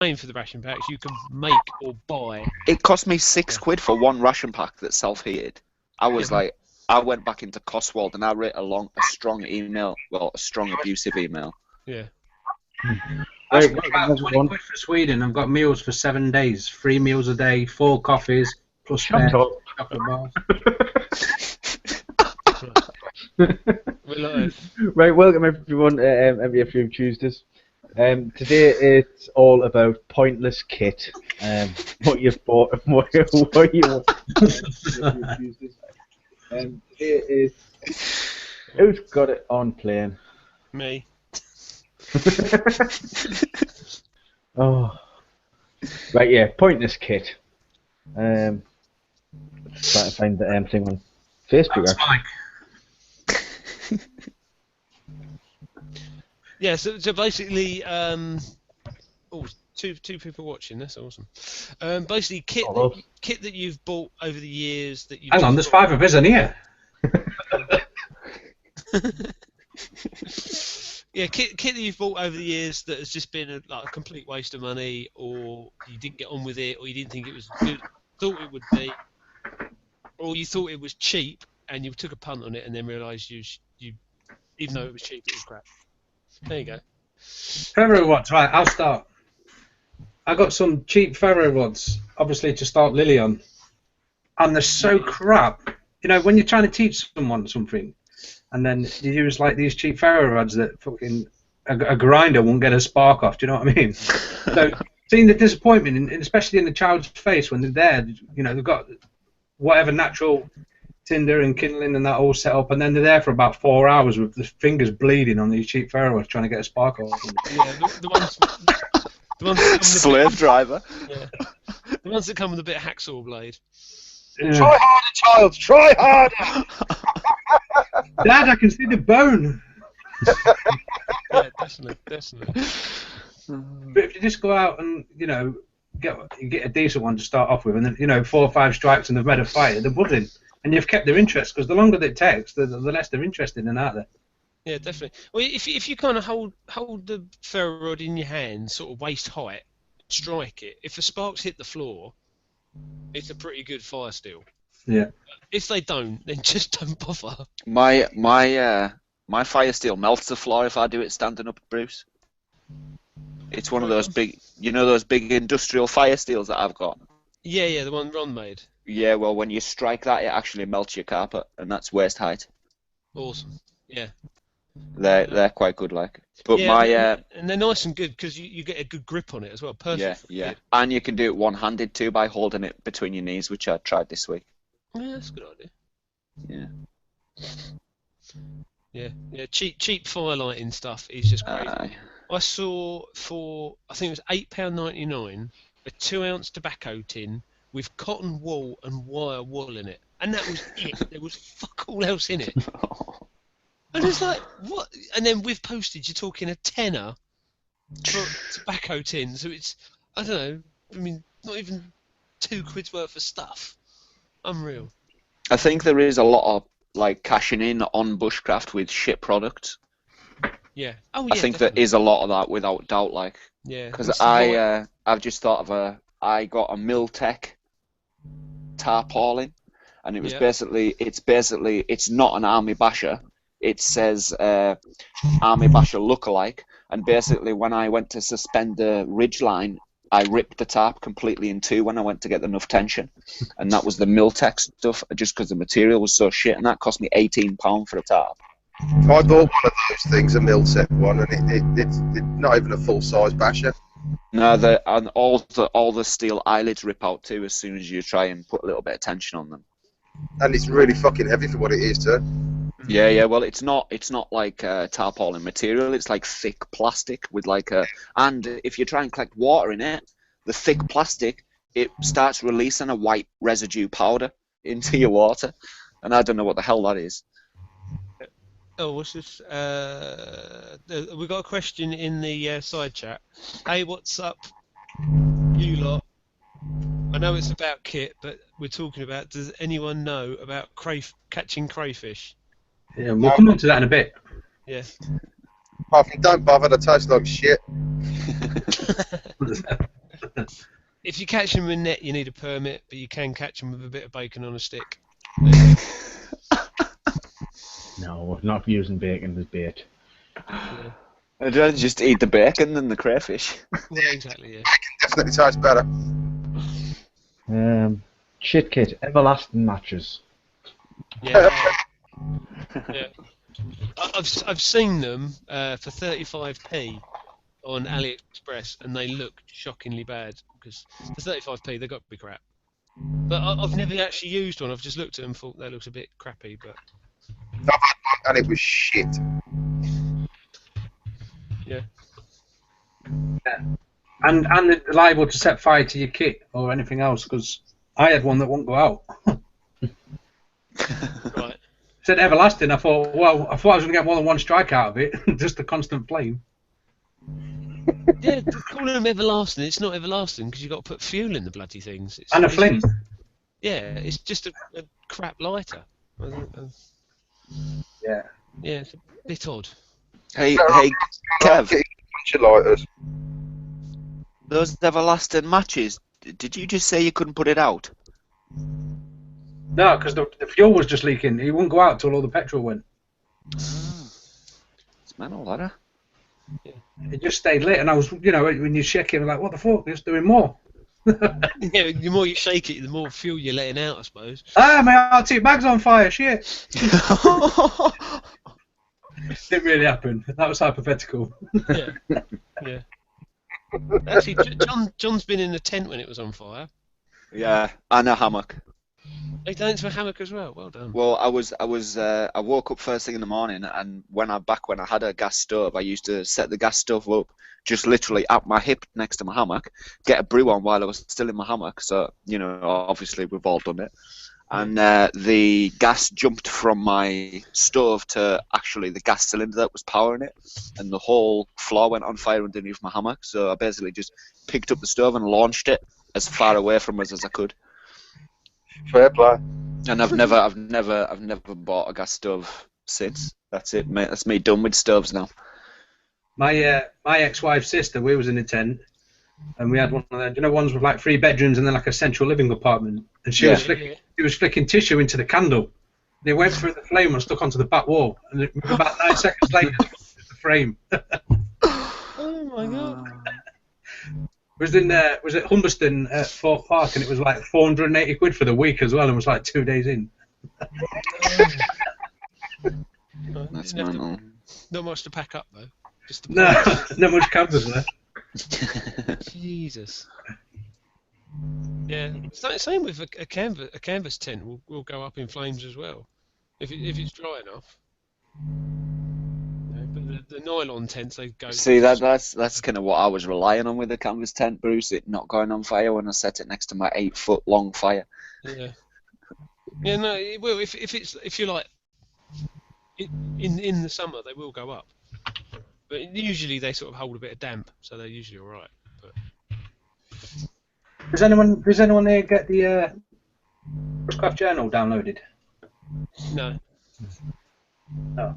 paying for the ration packs. You can make or buy. It cost me £6 for one ration pack that's self-heated. I was like, I went back into Cotswold and I wrote a strong email, well, a strong abusive email. Yeah. I spent about £20 for Sweden. I've got meals for 7 days, 3 meals a day, 4 coffees, plus spare chocolate bars. Right, welcome everyone to MTFU Tuesdays. Today it's all about pointless kit. What you've bought and what you want. Today is who's got it on playing? Me. Oh, right, yeah, pointless kit. Let's try to find the thing on Facebook. That's Mike. Yeah, so basically, two people watching. That's awesome. Basically, kit that you've bought over the years that you. Hang on, there's 5 of us in here. Yeah, kit that you've bought over the years that has just been a complete waste of money, or you didn't get on with it, or you didn't think it was good, thought it would be, or you thought it was cheap and you took a punt on it and then realised you even though it was cheap, it was crap. There you go. Ferro rods, right, I'll start. I got some cheap ferro rods, obviously to start Lily on, and they're so crap. You know, when you're trying to teach someone something, and then you use like these cheap ferro rods that fucking a grinder won't get a spark off. Do you know what I mean? So seeing the disappointment, especially in the child's face when they're there, you know, they've got whatever natural tinder and kindling and that all set up, and then they're there for about 4 hours with the fingers bleeding on these cheap ferro rods trying to get a spark off. Yeah, the ones that Slave driver. Yeah, the ones that come with a bit of hacksaw blade. Yeah. Try harder, child. Try harder. Dad, I can see the bone. Yeah, definitely. But if you just go out and get a decent one to start off with, and then 4 or 5 strikes and they've made a fight, they're buzzing, and you've kept their interest, because the longer it takes, the less they're interested in, aren't they? Yeah, definitely. Well, if you kind of hold the ferro rod in your hand, sort of waist height, strike it. If the sparks hit the floor, it's a pretty good fire steel. Yeah. If they don't, then just don't bother. My fire steel melts the floor if I do it standing up, Bruce. It's one of those big, those big industrial fire steels that I've got. Yeah, the one Ron made. Yeah, well, when you strike that, it actually melts your carpet, and that's waist height. Awesome. Yeah. They're quite good, like. But yeah, and they're nice and good because you get a good grip on it as well. Perfect. Yeah. And you can do it one-handed too by holding it between your knees, which I tried this week. Yeah, that's a good idea. Yeah. Yeah. Cheap fire lighting stuff is just great. I saw for I think it was £8.99 a 2-ounce tobacco tin with cotton wool and wire wool in it, and that was it. There was fuck all else in it. And it's like, what? And then with postage, you're talking a tenner for a tobacco tin. So it's, I don't know. I mean, not even £2 worth of stuff. Unreal. I think there is a lot of like cashing in on bushcraft with shit products. Yeah. Oh yeah. I think definitely. there is a lot of that without doubt. Like. Yeah. Because I've just thought of I got a Miltech tarpaulin, and it was it's not an army basher. It says army basher lookalike, and basically when I went to suspend the ridgeline, I ripped the tarp completely in two when I went to get enough tension, and that was the Miltech stuff, just because the material was so shit, and that cost me £18 for a tarp. I bought one of those things, a Miltech one, and it's not even a full-size basher. No, and all the steel eyelids rip out too as soon as you try and put a little bit of tension on them. And it's really fucking heavy for what it is, too. Yeah. Well, it's not like tarpaulin material. It's like thick plastic with and if you try and collect water in it, the thick plastic, it starts releasing a white residue powder into your water, and I don't know what the hell that is. Oh, what's this? We got a question in the side chat. Hey, what's up, you lot? I know it's about kit, but we're talking about, does anyone know about catching crayfish? Yeah, we'll come on to that in a bit. Yeah. Apart from don't bother, they taste like shit. If you catch them in net, you need a permit, but you can catch them with a bit of bacon on a stick. No, not using bacon as bait. Yeah. I'd rather just eat the bacon than the crayfish. Yeah, exactly. Yeah. Definitely tastes better. Shit kit, everlasting matches. Yeah. Yeah. I've seen them for 35p on AliExpress, and they look shockingly bad because for 35p they got to be crap. But I've never actually used one. I've just looked at them and thought that looks a bit crappy. But I've had one and it was shit. yeah. And they're liable to set fire to your kit or anything else, because I had one that wouldn't go out. Right. It said everlasting. I thought I was going to get more than one strike out of it, just a constant flame. Yeah, calling them everlasting, it's not everlasting because you've got to put fuel in the bloody things. And a flint. Yeah, it's just a crap lighter. Yeah. Yeah, it's a bit odd. Hey, Bunch Kev, of lighters. those everlasting matches, did you just say you couldn't put it out? No, because the fuel was just leaking. It wouldn't go out till all the petrol went. It's mental, that. It just stayed lit, and I was, when you shake it, I'm like, what the fuck? It's doing more. Yeah, the more you shake it, the more fuel you're letting out, I suppose. Ah, my Arctic bag's on fire, shit. Didn't really happen. That was hypothetical. Yeah. Yeah. Actually, John's been in a tent when it was on fire. Yeah, and a hammock. He done it to a hammock as well. Well done. Well, I woke up first thing in the morning, and when I had a gas stove, I used to set the gas stove up just literally at my hip next to my hammock, get a brew on while I was still in my hammock. So, obviously we've all done it. And the gas jumped from my stove to actually the gas cylinder that was powering it, and the whole floor went on fire underneath my hammock. So I basically just picked up the stove and launched it as far away from us as I could. Fair play. And I've never bought a gas stove since. That's it, mate. That's me done with stoves now. My ex-wife's sister, we was in a tent, and we had one of them, ones with like 3 bedrooms and then like a central living apartment. And she was flicking tissue into the candle. And it went through the flame and stuck onto the back wall. And about 9 seconds later, it was the frame. Oh my god. Was at Humberston at Fort Park, and it was like 480 quid for the week as well, and was like 2 days in. That's normal. Not much to pack up though. Just No, not much canvas left. Jesus. Yeah, same with a canvas tent will go up in flames as well, if it's dry enough. But the nylon tents, they go. See, that's kind of what I was relying on with the canvas tent, Bruce. It not going on fire when I set it next to my 8-foot long fire. Yeah. Yeah, no, it will. If you're like in the summer, they will go up. But usually they sort of hold a bit of damp, so they're usually all right. But Does anyone here get the Bushcraft Journal downloaded? no. No.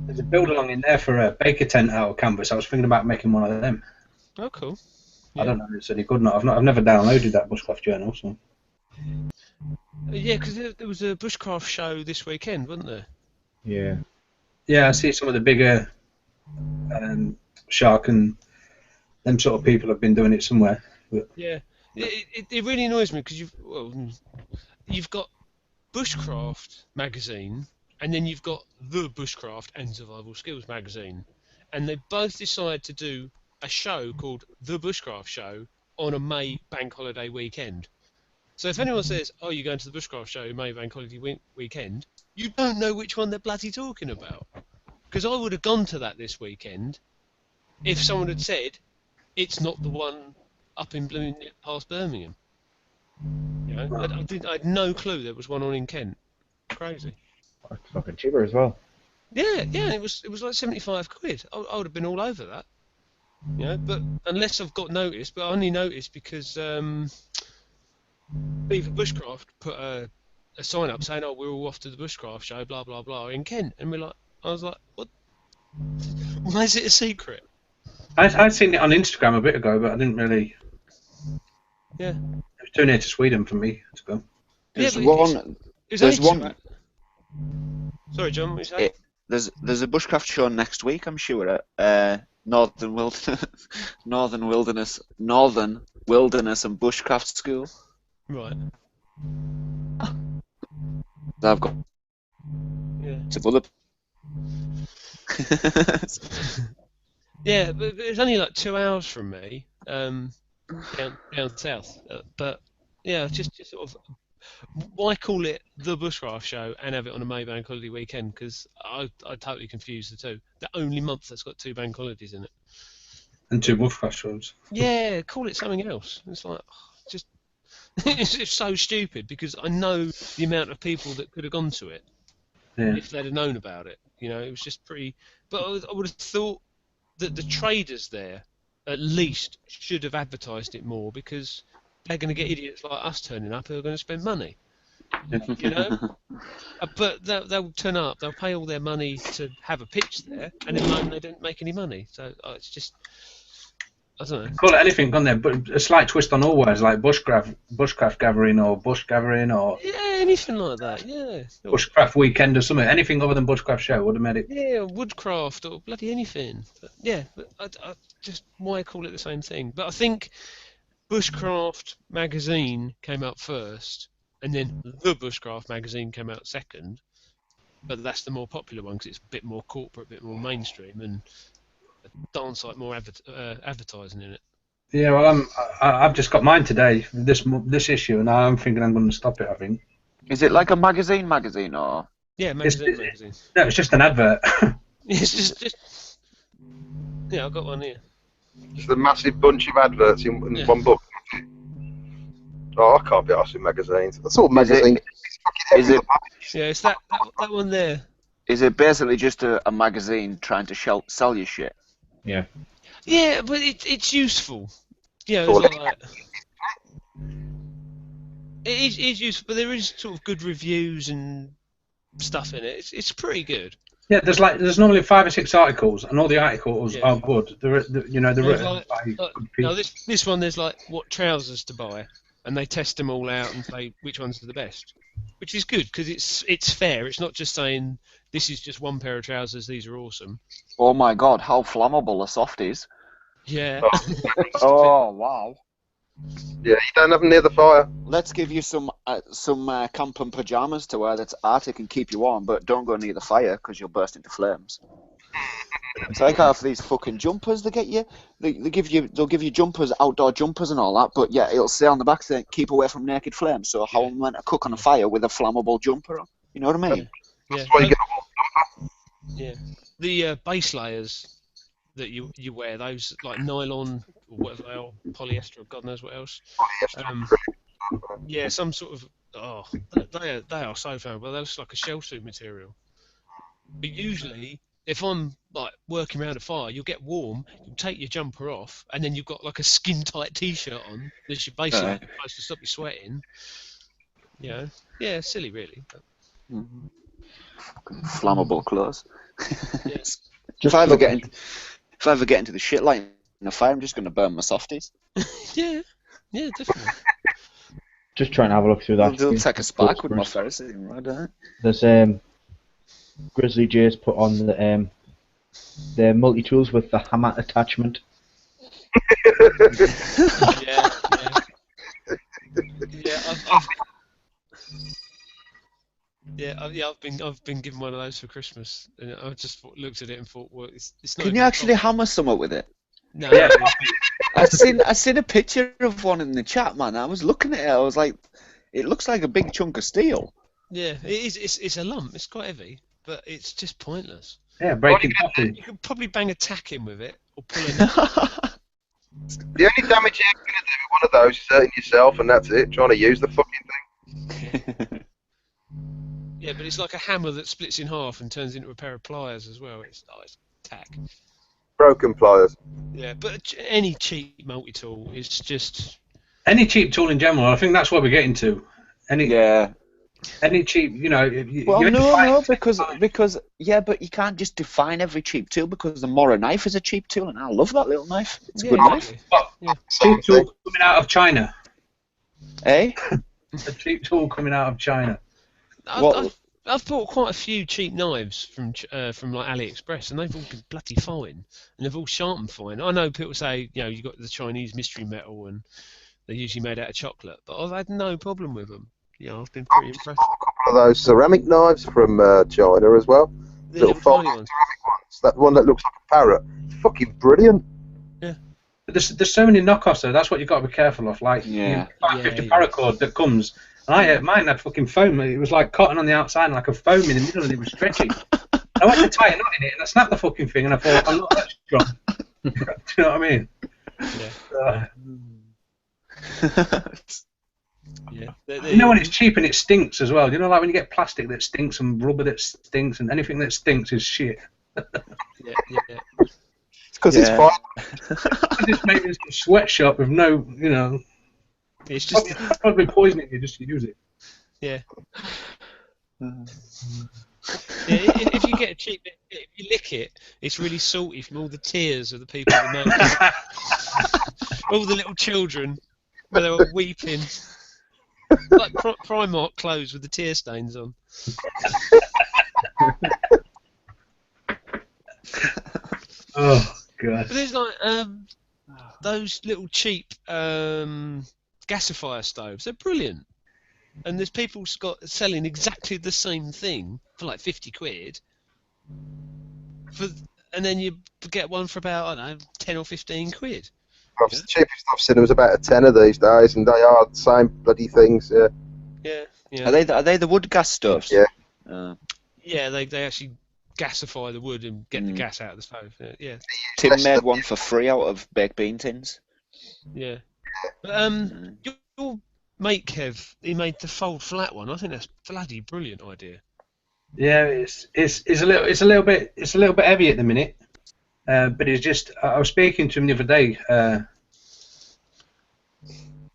There's a build along in there for a baker tent out of canvas. I was thinking about making one of them. Oh, cool. I don't know if it's any good or not. I've never downloaded that Bushcraft Journal. So. Yeah, because there was a bushcraft show this weekend, wasn't there? Yeah. Yeah, I see some of the bigger Shark and them sort of people have been doing it somewhere. But... Yeah, it really annoys me because you've got Bushcraft magazine, and then you've got the Bushcraft and Survival Skills magazine, and they both decide to do a show called The Bushcraft Show on a May bank holiday weekend. So if anyone says, "Oh, you're going to the Bushcraft Show May bank holiday weekend," you don't know which one they're bloody talking about. Because I would have gone to that this weekend if someone had said it's not the one up in past Birmingham. I had no clue there was one on in Kent. Crazy. It's fucking cheaper as well. Yeah, it was like 75 quid. I would have been all over that. But unless I've got notice, but I only noticed because Beaver Bushcraft put a sign up saying, "Oh, we're all off to the Bushcraft show, blah blah blah," in Kent, and I was like, "What? Why is it a secret? I'd seen it on Instagram a bit ago, but I didn't really. Yeah. It was too near to Sweden for me to go. Yeah, There's but one. it was There's only one. Sorry, John. What you say? There's a bushcraft show next week, I'm sure. At Northern Wilderness and Bushcraft School. Right. I've got Yeah. to other. Yeah, but it's only like 2 hours from me, down south. But yeah, just sort of. Why call it the Bushcraft Show and have it on a May Bank holiday weekend? Because I totally confuse the two. The only month that's got 2 bank holidays in it. And 2 bushcraft shows. Yeah, call it something else. It's like just it's so stupid because I know the amount of people that could have gone to it if they'd have known about it. You know, it was just pretty. But I would have thought that the traders there at least should have advertised it more because they're going to get idiots like us turning up who are going to spend money. You know, but they'll turn up, they'll pay all their money to have a pitch there, and then they don't make any money. So it's just, I don't know. Call it anything, can't they? But a slight twist on all words, like bushcraft gathering or bush gathering or Yeah, anything like that. Yeah. bushcraft weekend or something. Anything other than bushcraft show would have made it. Yeah, woodcraft or bloody anything. But yeah, but I just why call it the same thing? But I think Bushcraft magazine came out first, and then the Bushcraft magazine came out second. But that's the more popular one because it's a bit more corporate, a bit more mainstream, and a darn sight more advertising in it. Yeah, well, I've just got mine today, this issue, and I'm thinking I'm going to stop it. I think. Is it like a magazine or? Yeah, magazine. No, it's just an advert. It's just. Yeah, I've got one here. Just a massive bunch of adverts in one book. Oh, I can't be arsed with magazines. That's all magazines. Is it? Yeah, it's that one there. Is it basically just a magazine trying to sell you shit? Yeah. Yeah, but it's useful. Yeah, Sort it's of. like it is useful, but there is sort of good reviews and stuff in it. It's pretty good. Yeah, there's normally 5 or 6 articles, and all the articles are good. They're There's written by good people. no, this one there's like what trousers to buy, and they test them all out and say which ones are the best, which is good because it's fair. It's not just saying this is just one pair of trousers. These are awesome. Oh my god, how flammable are softies? Yeah. Oh wow. Yeah, you don't have them near the fire. Let's give you some camping pajamas to wear that's Arctic and keep you warm, but don't go near the fire because you'll burst into flames. It's like half these fucking jumpers they get you. They'll give you jumpers, outdoor jumpers and all that, but yeah, it'll say on the back saying keep away from naked flames. So how am I meant to cook on a fire with a flammable jumper on? You know what I mean? Yeah. That's why you get a whole Yeah. The base layers that you wear, those like nylon or whatever they are, polyester or God knows what else. Yeah, some sort of they are so flammable. They're just like a shell suit material. But usually, if I'm like working around a fire, you'll get warm. You'll take your jumper off, and then you've got like a skin tight T-shirt on. That's your base layer supposed to stop you sweating. You know? Yeah, silly really. But... Flammable clothes. Yeah. If I ever get into the shit light in a fire, I'm just going to burn my softies. Yeah, definitely. Just trying to have a look through that. I'll take a spark with my ferrocene rod, eh? There's Grizzly J's put on the multi-tools with the hammer attachment. I've been given one of those for Christmas, and I just looked at it and thought, well, it's not. Can you actually hammer something with it? No. Yeah. I seen a picture of one in the chat, man. I was looking at it. I was like, it looks like a big chunk of steel. Yeah, it is. It's a lump. It's quite heavy, but it's just pointless. Yeah, breaking coffee. You could probably bang a tack in with it or pull it. The only damage you're going to do with one of those is hurting yourself, and that's it. Trying to use the fucking thing. Yeah, but it's like a hammer that splits in half and turns into a pair of pliers as well. It's tack. Broken pliers. Yeah, but any cheap multi-tool is just... Any cheap tool in general, I think that's what we're getting to. Yeah. Any cheap, you know. Well, you no, because but you can't just define every cheap tool because the Mora knife is a cheap tool, and I love that little knife. It's a good knife. Cheap tool coming out of China. Eh? A cheap tool coming out of China. I've bought quite a few cheap knives from like AliExpress, and they've all been bloody fine, and they've all sharpened fine. I know people say, you know, you got the Chinese mystery metal, and they're usually made out of chocolate, but I've had no problem with them. You know, I've been pretty impressed. A couple of those ceramic knives from China as well. The little tiny ones. Ceramic ones. That one that looks like a parrot. It's fucking brilliant. Yeah. But there's so many knockoffs though. That's what you've got to be careful of. Like, Yeah. 550 paracord that comes. And mine had fucking foam. It was like cotton on the outside and like a foam in the middle, and it was stretchy. I went to tie a knot in it, and I snapped the fucking thing, and I thought, I'm not that strong. Do you know what I mean? Yeah. You know when it's cheap and it stinks as well. You know, like when you get plastic that stinks and rubber that stinks, and anything that stinks is shit. Yeah. It's because it's fine. It's made in a sweatshop with no, you know. It's just probably poisoning you just to use it. Yeah. If you get a cheap bit, if you lick it, it's really salty from all the tears of the people that make it. All the little children, where they were weeping. Like Primark clothes with the tear stains on. Oh, God. But there's like those little cheap gasifier stoves. They're brilliant. And there's people selling exactly the same thing for like 50 quid. And then you get one for about, I don't know, 10 or 15 quid. The cheapest I've seen was about a tenner these days, and they are the same bloody things. Yeah. Are they the wood gas stoves? Yeah. Yeah, they actually gasify the wood and get the gas out of the stove. Yeah. Tim made one for free out of baked bean tins. Yeah. But your mate Kev, he made the fold flat one. I think that's a bloody brilliant idea. Yeah, it's a little bit heavy at the minute. But it's just, I was speaking to him the other day,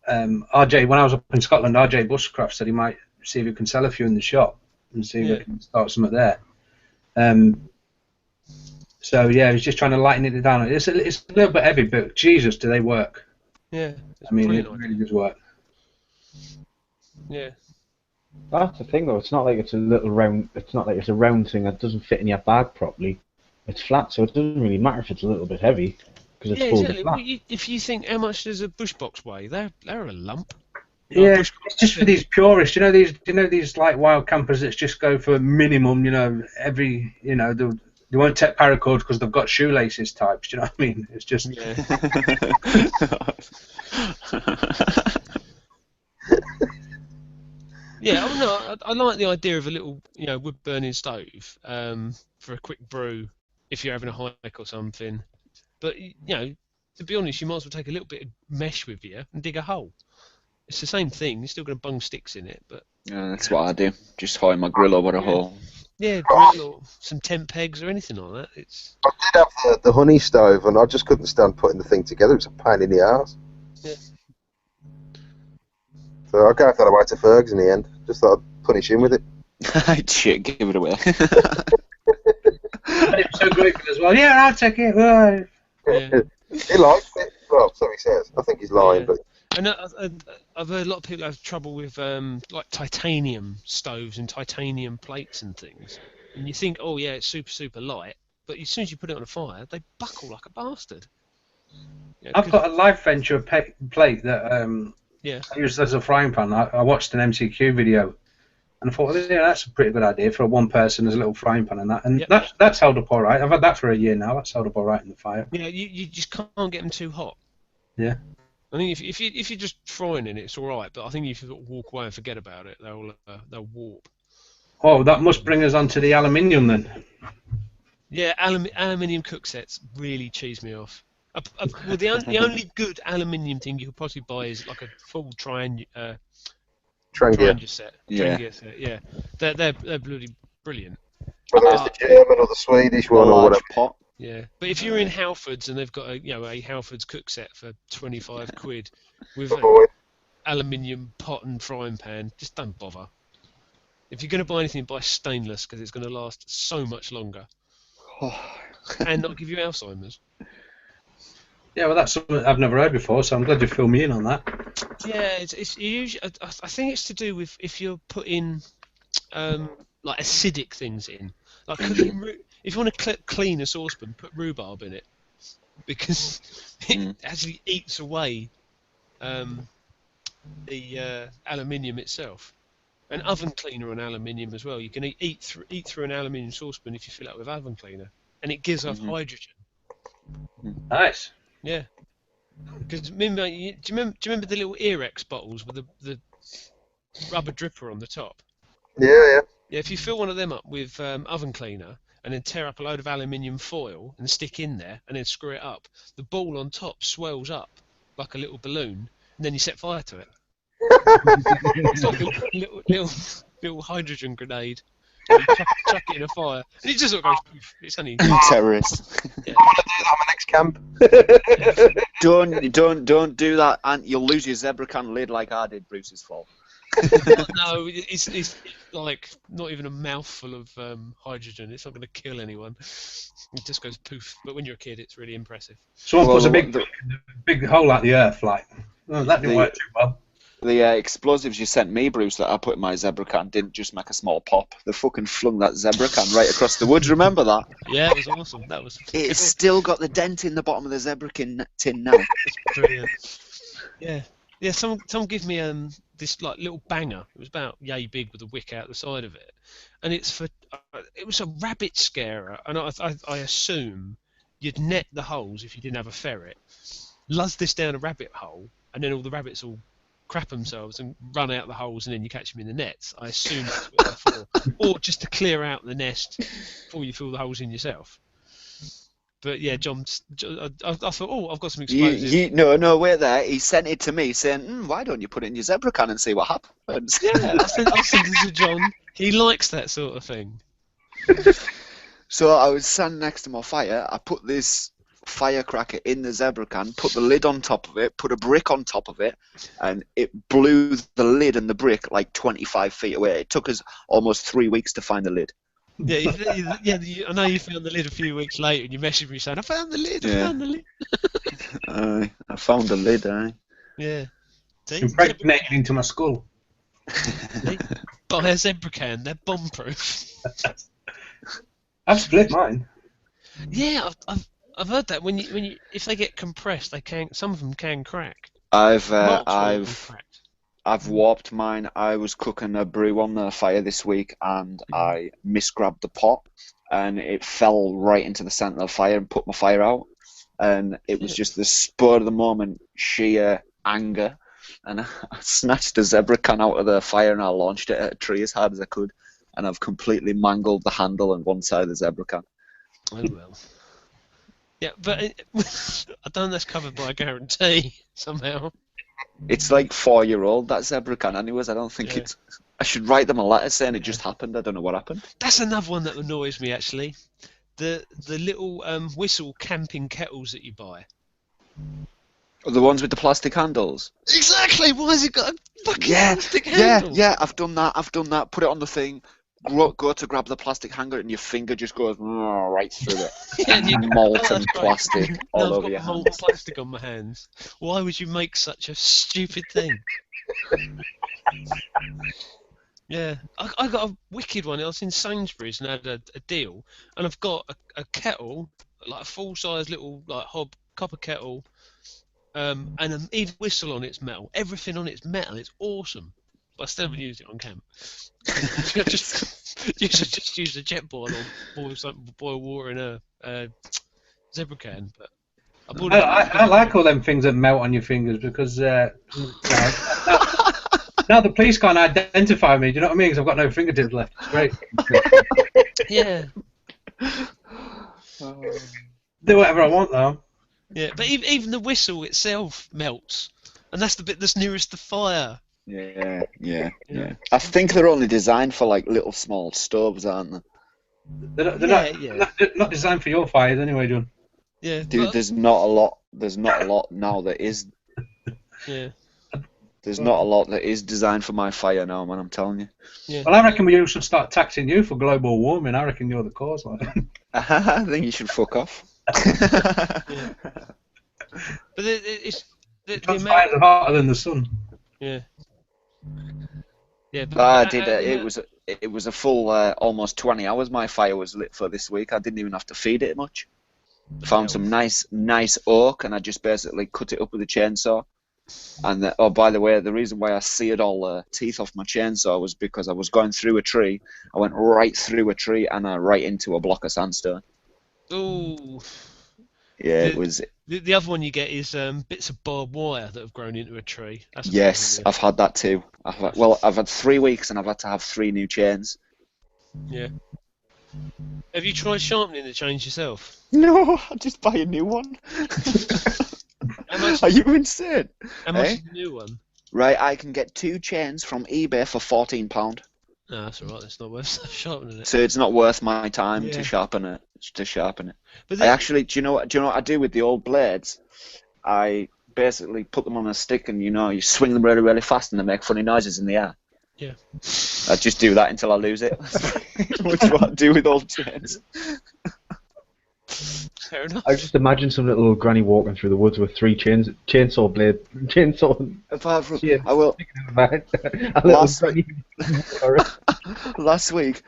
RJ, when I was up in Scotland, RJ Bushcraft said he might see if he can sell a few in the shop and see if we can start something there. So yeah, he's just trying to lighten it down. It's a little bit heavy, but Jesus, do they work? Yeah. I mean, it really does work. Yeah. That's the thing though, it's not like it's a little round, it's not like it's a round thing that doesn't fit in your bag properly. It's flat, so it doesn't really matter if it's a little bit heavy, because it's folded flat. Well, if you think how much does a bush box weigh, they're a lump. Yeah, it's just for these purists. You know these like wild campers that just go for minimum. You know, they won't take paracord because they've got shoelaces types. Do you know what I mean? It's just. Yeah. Yeah, I like the idea of a little, wood burning stove for a quick brew if you're having a hike or something. But to be honest, you might as well take a little bit of mesh with you and dig a hole. It's the same thing. You're still going to bung sticks in it, but. Yeah, that's what I do. Just hide my grill over a hole. Yeah, grill or some tent pegs or anything like that. I did have the honey stove, and I just couldn't stand putting the thing together. It was a pain in the arse. Yeah. So I gave that away to Fergs in the end. Just thought I'd punish him with it. Shit, give it away. And it was so grateful as well. Yeah, I'll take it. Right. Yeah. He likes it. Well, so he says. I think he's lying, but. And I've heard a lot of people have trouble with like titanium stoves and titanium plates and things. And you think, oh yeah, it's super, super light. But as soon as you put it on a fire, they buckle like a bastard. I've got a Life Venture plate that I used as a frying pan. I watched an MTQ video, and I thought, well, yeah, that's a pretty good idea for one person as a little frying pan and that. And that's held up all right. I've had that for a year now. That's held up all right in the fire. Yeah, you just can't get them too hot. Yeah. I think if you're just frying in it, it's all right. But I think if you walk away and forget about it, they'll warp. Oh, that must bring us on to the aluminium then. Yeah, aluminium cook sets really cheese me off. Well, the only good aluminium thing you could possibly buy is like a full triangular set. Yeah. Set. Yeah, they're bloody brilliant. Whether it's the German or the Swedish one or whatever. Pot. Yeah, but if you're in Halfords and they've got a Halfords cook set for 25 quid with an aluminium pot and frying pan, just don't bother. If you're going to buy anything, buy stainless because it's going to last so much longer and not give you Alzheimer's. Yeah, well, that's something I've never heard before, so I'm glad you filled me in on that. Yeah, it's usually. I think it's to do with if you're putting like acidic things in. Like if you want to clean a saucepan, put rhubarb in it because it actually eats away the aluminium itself. An oven cleaner on aluminium as well. You can eat through an aluminium saucepan if you fill it up with oven cleaner, and it gives off hydrogen. Nice. Yeah. Because remember, do you remember the little Erex bottles with the rubber dripper on the top? Yeah. Yeah, if you fill one of them up with oven cleaner and then tear up a load of aluminium foil and stick in there and then screw it up, the ball on top swells up like a little balloon, and then you set fire to it. It's like a little hydrogen grenade. You chuck it in a fire, and it just sort of goes poof. It's only Terrorist. Yeah. I want to do that on my next camp. Don't do that, and you'll lose your zebra can lid like I did. Bruce's fault. No, it's like not even a mouthful of hydrogen. It's not going to kill anyone. It just goes poof. But when you're a kid, it's really impressive. Someone puts a big hole like the earth, like that didn't work too well. The explosives you sent me, Bruce, that I put in my zebra can didn't just make a small pop. They fucking flung that zebra can right across the woods. Remember that? Yeah, it was awesome. That was. It's still got the dent in the bottom of the zebra tin now. It's brilliant. Yeah. Someone give me this like little banger. It was about yay big with a wick out the side of it, and it's for it was a rabbit scarer, and I assume you'd net the holes if you didn't have a ferret. Luzz this down a rabbit hole, and then all the rabbits will crap themselves and run out the holes, and then you catch them in the nets. I assume that's what they're for, or just to clear out the nest before you fill the holes in yourself. But yeah, John, I thought, oh, I've got some explosives. No, wait there. He sent it to me saying, why don't you put it in your zebra can and see what happens? Yeah, I sent it to John. He likes that sort of thing. So I was standing next to my fire. I put this firecracker in the zebra can, put the lid on top of it, put a brick on top of it, and it blew the lid and the brick like 25 feet away. It took us almost 3 weeks to find the lid. Yeah, I know you found the lid a few weeks later, and you messaged me saying, I found the lid. I found the lid, Yeah. Impregnated into my skull. Buy a zebra can, they're bomb-proof. I've split mine. Yeah, I've heard that when you if they get compressed, some of them can crack. I've warped mine. I was cooking a brew on the fire this week, and I misgrabbed the pot, and it fell right into the centre of the fire and put my fire out. And it was just the spur of the moment, sheer anger, and I snatched a zebra can out of the fire and I launched it at a tree as hard as I could, and I've completely mangled the handle and one side of the zebra can. Oh well. Yeah, but I don't know that's covered by a guarantee somehow. It's like 4-year-old, that zebra can. Anyways, I don't think it's... I should write them a letter saying it just happened. I don't know what happened. That's another one that annoys me, actually. The little whistle camping kettles that you buy. The ones with the plastic handles? Exactly! Why has it got a fucking plastic handle? Yeah, I've done that. Put it on the thing. Go to grab the plastic hanger and your finger just goes right through it. Molten plastic all over your hands. Molten plastic on my hands. Why would you make such a stupid thing? Yeah, I got a wicked one. I was in Sainsbury's and had a deal, and I've got a kettle, like a full-size little like hob copper kettle, and even whistle on its metal. Everything on its metal. It's awesome. But I still haven't used it on camp. You should just use a jet boil or boil water in a zebra can. But I like all them things that melt on your fingers because now the police can't identify me. Do you know what I mean? Because I've got no fingertips left. It's great. Yeah. Do whatever I want though. Yeah, but even the whistle itself melts, and that's the bit that's nearest the fire. Yeah. I think they're only designed for like little small stoves, aren't they? They're not designed for your fires anyway, John. Yeah, dude. There's not a lot. There's not a lot now that is. Yeah. There's not a lot that is designed for my fire now, man. I'm telling you. Yeah. Well, I reckon we should start taxing you for global warming. I reckon you're the cause. Like. I think you should fuck off. Yeah. But it's the Fires amount. are hotter than the sun. Yeah. Yeah. But I did. It was a full almost 20 hours. My fire was lit for this week. I didn't even have to feed it much. Found some nice oak, and I just basically cut it up with a chainsaw. And oh, by the way, the reason why I seared all the teeth off my chainsaw was because I was going through a tree. I went right through a tree and right into a block of sandstone. Ooh. Yeah, it was. The other one you get is bits of barbed wire that have grown into a tree. That's Yes, I've had that too. I've had 3 weeks and I've had to have 3 new chains. Yeah. Have you tried sharpening the chains yourself? No, I'll just buy a new one. How much? Are you insane? How much Eh? is the new one? Right, I can get 2 chains from eBay for £14. No, that's alright. That's not worth sharpening it. So it's not worth my time Yeah. to sharpen it. But I actually, do you know what I do with the old blades? I basically put them on a stick and you swing them really, really fast and they make funny noises in the air. Yeah. I just do that until I lose it. That's what I do with old chains. Fair enough. I just imagine some little granny walking through the woods with 3 chainsaw blade, chainsaw. Apart from, Yeah. I will. A little granny. Last week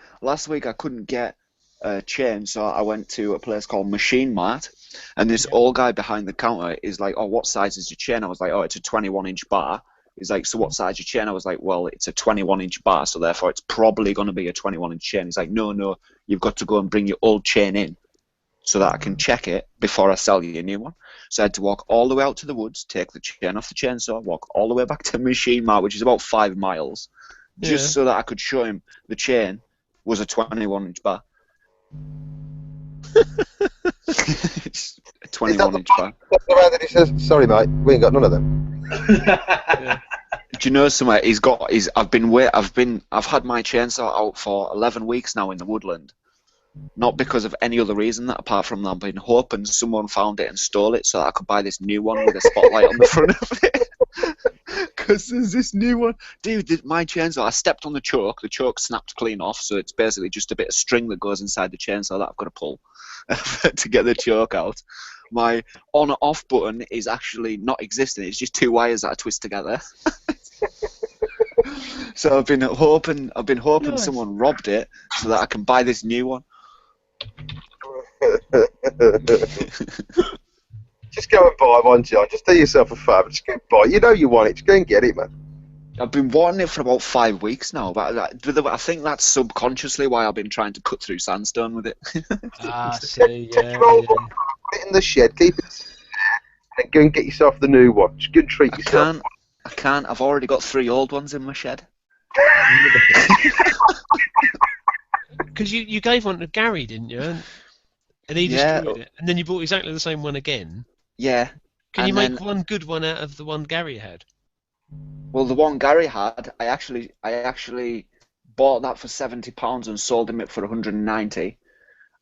I couldn't get a chain, so I went to a place called Machine Mart, and this old guy behind the counter is like, "Oh, what size is your chain?" I was like, "Oh, it's a 21-inch bar." He's like, "So what size is your chain?" I was like, "Well, it's a 21-inch bar, so therefore it's probably going to be a 21-inch chain." He's like, "No, you've got to go and bring your old chain in so that I can check it before I sell you a new one." So I had to walk all the way out to the woods, take the chain off the chainsaw, walk all the way back to Machine Mart, which is about 5 miles, just so that I could show him the chain was a 21-inch bar. It's a 21-inch bar. Around that he says, "Sorry, mate, we ain't got none of them." Yeah. Do you know somewhere? I've had my chainsaw out for 11 weeks now in the woodland. Not because of any other reason apart from that I've been hoping someone found it and stole it so that I could buy this new one with a spotlight on the front of it. Because there's this new one. Dude, my chainsaw, I stepped on the choke snapped clean off, so it's basically just a bit of string that goes inside the chainsaw that I've got to pull to get the choke out. My on-off button is actually not existing, it's just 2 wires that I twist together. So I've been hoping Nice. someone robbed it so that I can buy this new one. Just go and buy one, John. Just do yourself a favour. Just go and buy it. You know you want it. Just go and get it, man. I've been wanting it for about 5 weeks now, but I think that's subconsciously why I've been trying to cut through sandstone with it. See, Take your old one, put it in the shed, keep it there, and go and get yourself the new one. Just go and treat yourself. I can't. I've already got 3 old ones in my shed. Because you gave one to Gary, didn't you? And he destroyed it. And then you bought exactly the same one again. Yeah. Can you make one good one out of the one Gary had? Well, the one Gary had, I actually bought that for £70 and sold him it for 190.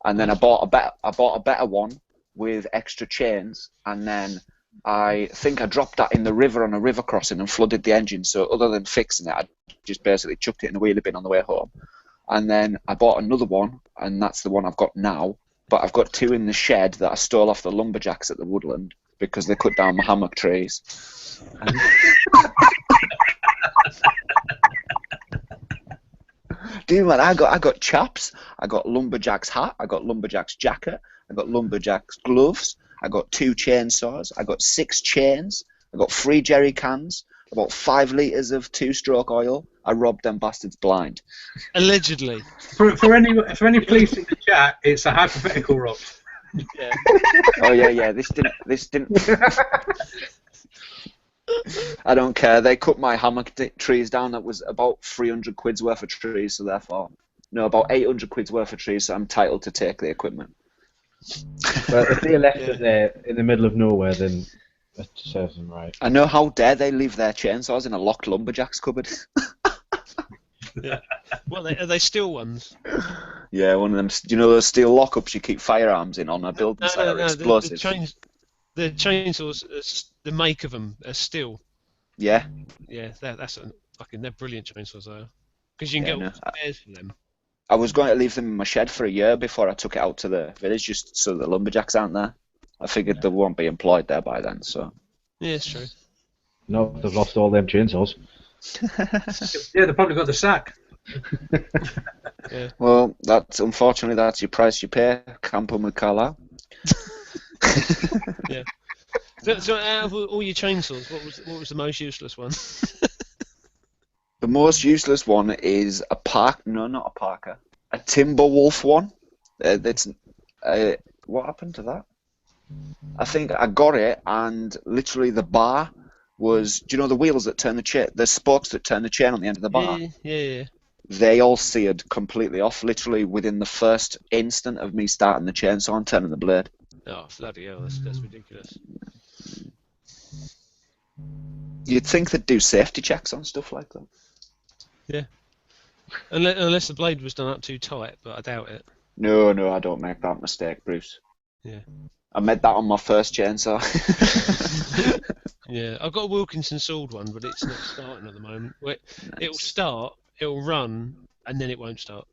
And then I bought a better one with extra chains, and then I think I dropped that in the river on a river crossing and flooded the engine. So other than fixing it, I just basically chucked it in the wheelie bin on the way home. And then I bought another one, and that's the one I've got now. But I've got 2 in the shed that I stole off the lumberjacks at the woodland because they cut down my hammock trees. Dude, man, I got chaps, I got lumberjack's hat, I got lumberjack's jacket, I got lumberjack's gloves, I got 2 chainsaws, I got 6 chains, I got 3 jerry cans, about 5 litres of 2-stroke oil. I robbed them bastards blind. Allegedly. For any police in the chat, it's a hypothetical, Rob. Yeah. Oh yeah. This didn't. I don't care. They cut my hammock trees down. That was about 300 quid's worth of trees. So therefore, no, about 800 quid's worth of trees. So I'm entitled to take the equipment. Well, if they left it there in the middle of nowhere, then that serves them right. I know. How dare they leave their chainsaws in a locked lumberjack's cupboard? Yeah. Well, are they steel ones? Yeah, one of them. Do you know those steel lockups you keep firearms in on a building site? No. Explosives. The chainsaws, the make of them are steel. Yeah. Yeah, that's fucking they're brilliant chainsaws though, because you can Yeah, get no. all the spares for them. I was going to leave them in my shed for a year before I took it out to the village, just so the lumberjacks aren't there. I figured they won't be employed there by then, so. Yeah, it's true. No, they've lost all them chainsaws. Yeah, they've probably got the sack. Yeah. Well, unfortunately that's your price you pay, Campo Micala. Yeah. So out of all your chainsaws, what was the most useless one? The most useless one is a Timberwolf one. What happened to that? I think I got it, and literally the bar was. Do you know the wheels that turn the chain? The spokes that turn the chain on the end of the bar. Yeah. They all seared completely off, literally within the first instant of me starting the chainsaw and turning the blade. Oh bloody hell! That's ridiculous. You'd think they'd do safety checks on stuff like that. Yeah. Unless the blade was done up too tight, but I doubt it. No, I don't make that mistake, Bruce. Yeah. I made that on my first chainsaw. Yeah, I've got a Wilkinson sword one, but it's not starting at the moment. It'll start, it'll run, and then it won't start.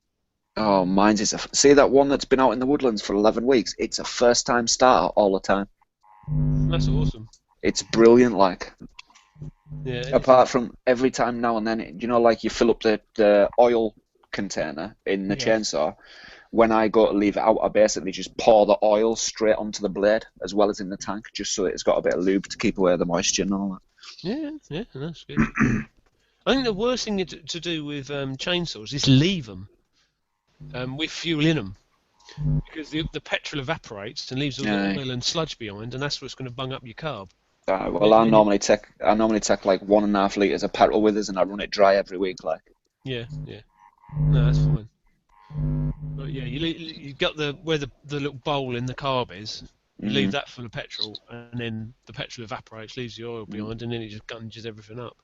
Oh, mine's is see that one that's been out in the woodlands for 11 weeks? It's a first-time starter all the time. That's awesome. It's brilliant, like. Yeah. Apart from every time now and then, you know, like you fill up the oil container in the chainsaw. When I go to leave it out, I basically just pour the oil straight onto the blade as well as in the tank, just so it's got a bit of lube to keep away the moisture and all that. Yeah, that's good. I think the worst thing to do with chainsaws is leave them with fuel in them, because the petrol evaporates and leaves all the oil and sludge behind, and that's what's going to bung up your carb. Well, I normally take like 1.5 litres of petrol with us, and I run it dry every week, like. Yeah. No, that's fine. But yeah, you got where the little bowl in the carb is. You leave that full of petrol, and then the petrol evaporates, leaves the oil behind, and then it just gunges everything up.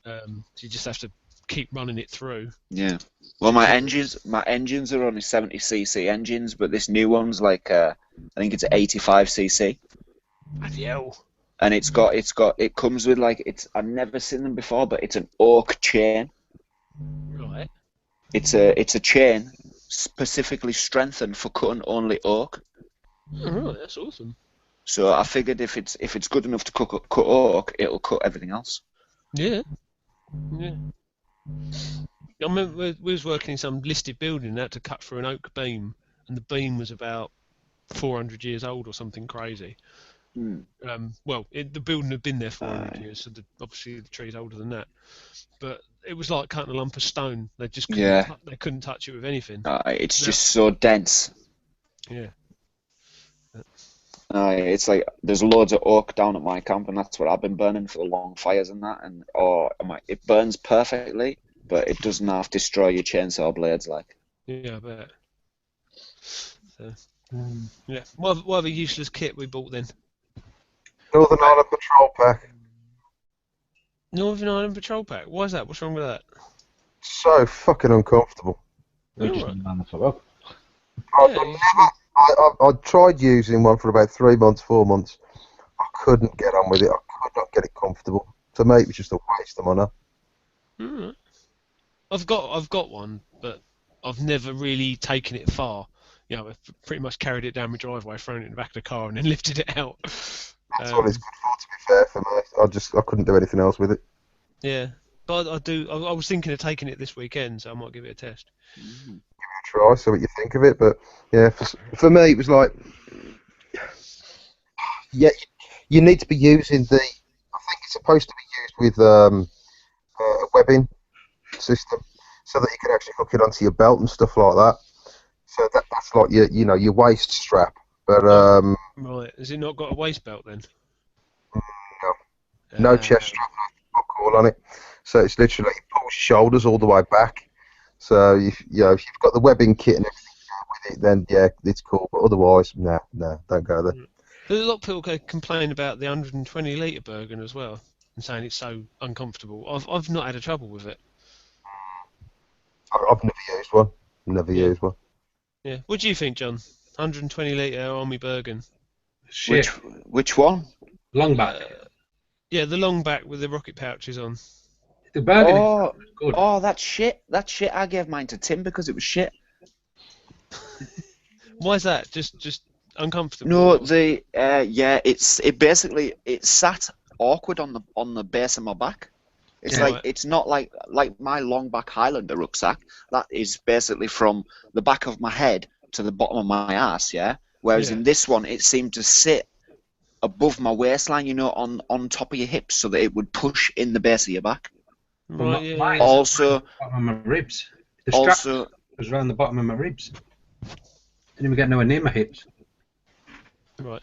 So you just have to keep running it through. Yeah. Well, my engines are only 70cc engines, but this new one's like I think it's 85cc. Bloody hell. And it comes with like I've never seen them before, but it's an oak chain. Right. It's a chain specifically strengthened for cutting only oak. Oh, right, that's awesome. So I figured if it's good enough to cut oak, it'll cut everything else. Yeah. I remember we was working in some listed building that had to cut through an oak beam, and the beam was about 400 years old or something crazy. The building had been there 400 years, so obviously the tree's older than that. But it was like cutting a lump of stone. They just couldn't touch it with anything. It's just so dense. Yeah. It's like there's loads of oak down at my camp, and that's what I've been burning for the long fires and that. And it burns perfectly, but it doesn't half destroy your chainsaw blades, like. Yeah, I bet. So, yeah. What other useless kit we bought then? Northern Ireland Patrol Pack. Northern Ireland Patrol Pack. Why is that? What's wrong with that? So fucking uncomfortable. They're just man the fuck up. I tried using one for about 3 months, 4 months. I couldn't get on with it. I could not get it comfortable. To me, it was just a waste of money. Mm. I've got one, but I've never really taken it far. You know, I've pretty much carried it down my driveway, thrown it in the back of the car, and then lifted it out. That's what it's good for, to be fair, for me. I couldn't do anything else with it. Yeah, but I was thinking of taking it this weekend, so I might give it a test. Give it a try, see what you think of it. But yeah, for me, it was like, yeah, you need to be using I think it's supposed to be used with a webbing system, so that you can actually hook it onto your belt and stuff like that. So that's like your waist strap. But right, has it not got a waist belt then? No chest strap, no buckle on it. So it's literally it pulls your shoulders all the way back. So if you've got the webbing kit and everything with it, then yeah, it's cool. But otherwise, no, don't go there. There's a lot of people complain about the 120 litre Bergen as well, and saying it's so uncomfortable. I've not had a trouble with it. I've never used one. Used one. Yeah. What do you think, John? 120 litre Army Bergen. Shit. Which one? Longback. Yeah, the long back with the rocket pouches on. The burgundy Oh, was good. oh, that shit. That shit. I gave mine to Tim because it was shit. Why is that? Just uncomfortable? No, it basically sat awkward on the base of my back. It's Yeah. like it's not like my long back Highlander rucksack. That is basically from the back of my head to the bottom of my ass, yeah. Whereas Yeah. in this one, it seemed to sit above my waistline, on top of your hips, so that it would push in the base of your back. Right, yeah, Mine yeah. Also, bottom of my ribs. The strap also, was around the bottom of my ribs. Didn't even get nowhere near my hips. Right.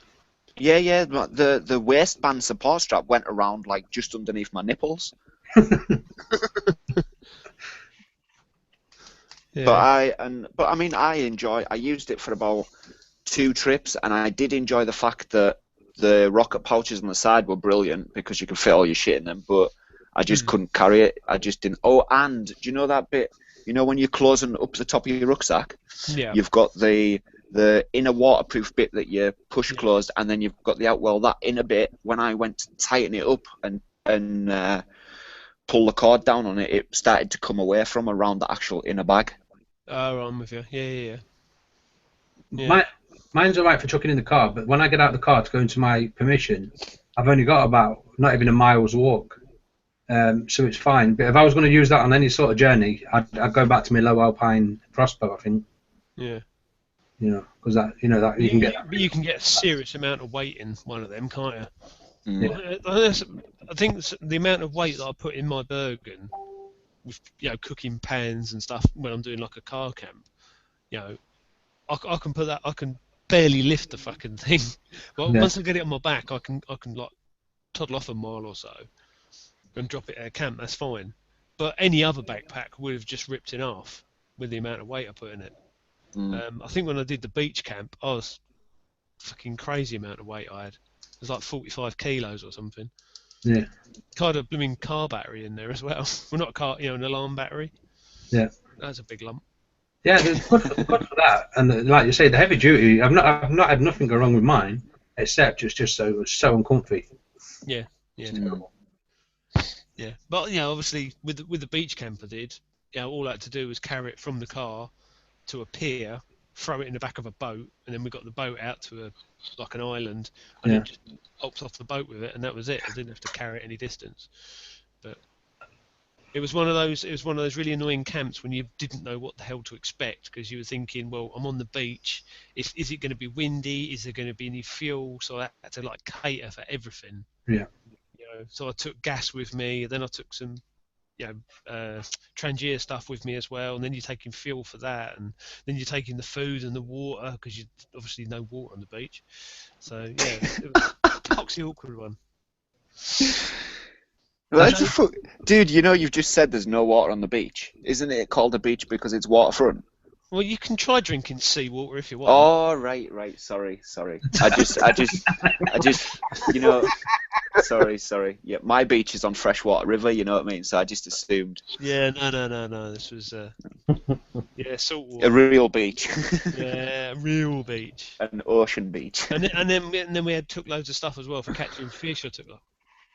yeah, the waistband support strap went around like just underneath my nipples. Yeah. But I mean, I used it for about 2 trips, and I did enjoy the fact that the rocket pouches on the side were brilliant because you could fit all your shit in them, but I just couldn't carry it. I just didn't. Oh, and do you know that bit? You know when you're closing up the top of your rucksack, Yeah. you've got the inner waterproof bit that you push closed, and then you've got the out. Well, that inner bit, when I went to tighten it up and pull the cord down on it, it started to come away from around the actual inner bag. Oh, I'm with you. Yeah. Mine's alright for chucking in the car, but when I get out of the car to go into my permission, I've only got about not even a mile's walk. So it's fine. But if I was going to use that on any sort of journey, I'd go back to my low alpine crossbow, I think. Yeah. Because that you can get. But you can get a serious amount of weight in one of them, can't you? I think the amount of weight that I put in my Bergen with cooking pans and stuff when I'm doing like a car camp, I can put that. I can barely lift the fucking thing, but once I get it on my back, I can like toddle off a mile or so and drop it at camp. That's fine. But any other backpack would have just ripped in half with the amount of weight I put in it. I think when I did the beach camp, I was fucking crazy amount of weight I had. It was like 45 kilos or something. Yeah. Kind of blooming car battery in there as well. Well, not a car, an alarm battery. Yeah. That's a big lump. Yeah, there's good for that. And like you say, the heavy duty, I've not had nothing go wrong with mine, except it's just so uncomfy. Yeah. Yeah, but obviously with the beach camp I did, all I had to do was carry it from the car to a pier, throw it in the back of a boat, and then we got the boat out to an island, and then just hopped off the boat with it, and that was it. I didn't have to carry it any distance. But it was one of those really annoying camps when you didn't know what the hell to expect, because you were thinking, well, I'm on the beach. Is it going to be windy? Is there going to be any fuel? So I had to cater for everything. Yeah. So I took gas with me, then I took some Trangia stuff with me as well, and then you're taking fuel for that, and then you're taking the food and the water, because you obviously no water on the beach. So yeah, it was a toxic awkward one. Dude, you've just said there's no water on the beach. Isn't it called a beach because it's waterfront? Well, you can try drinking seawater if you want. Oh, right. Sorry. I just, sorry. Yeah, my beach is on freshwater river, you know what I mean? So I just assumed. Yeah, no. This was, saltwater. A real beach. Yeah, a real beach. An ocean beach. And then we took loads of stuff as well for catching fish. I took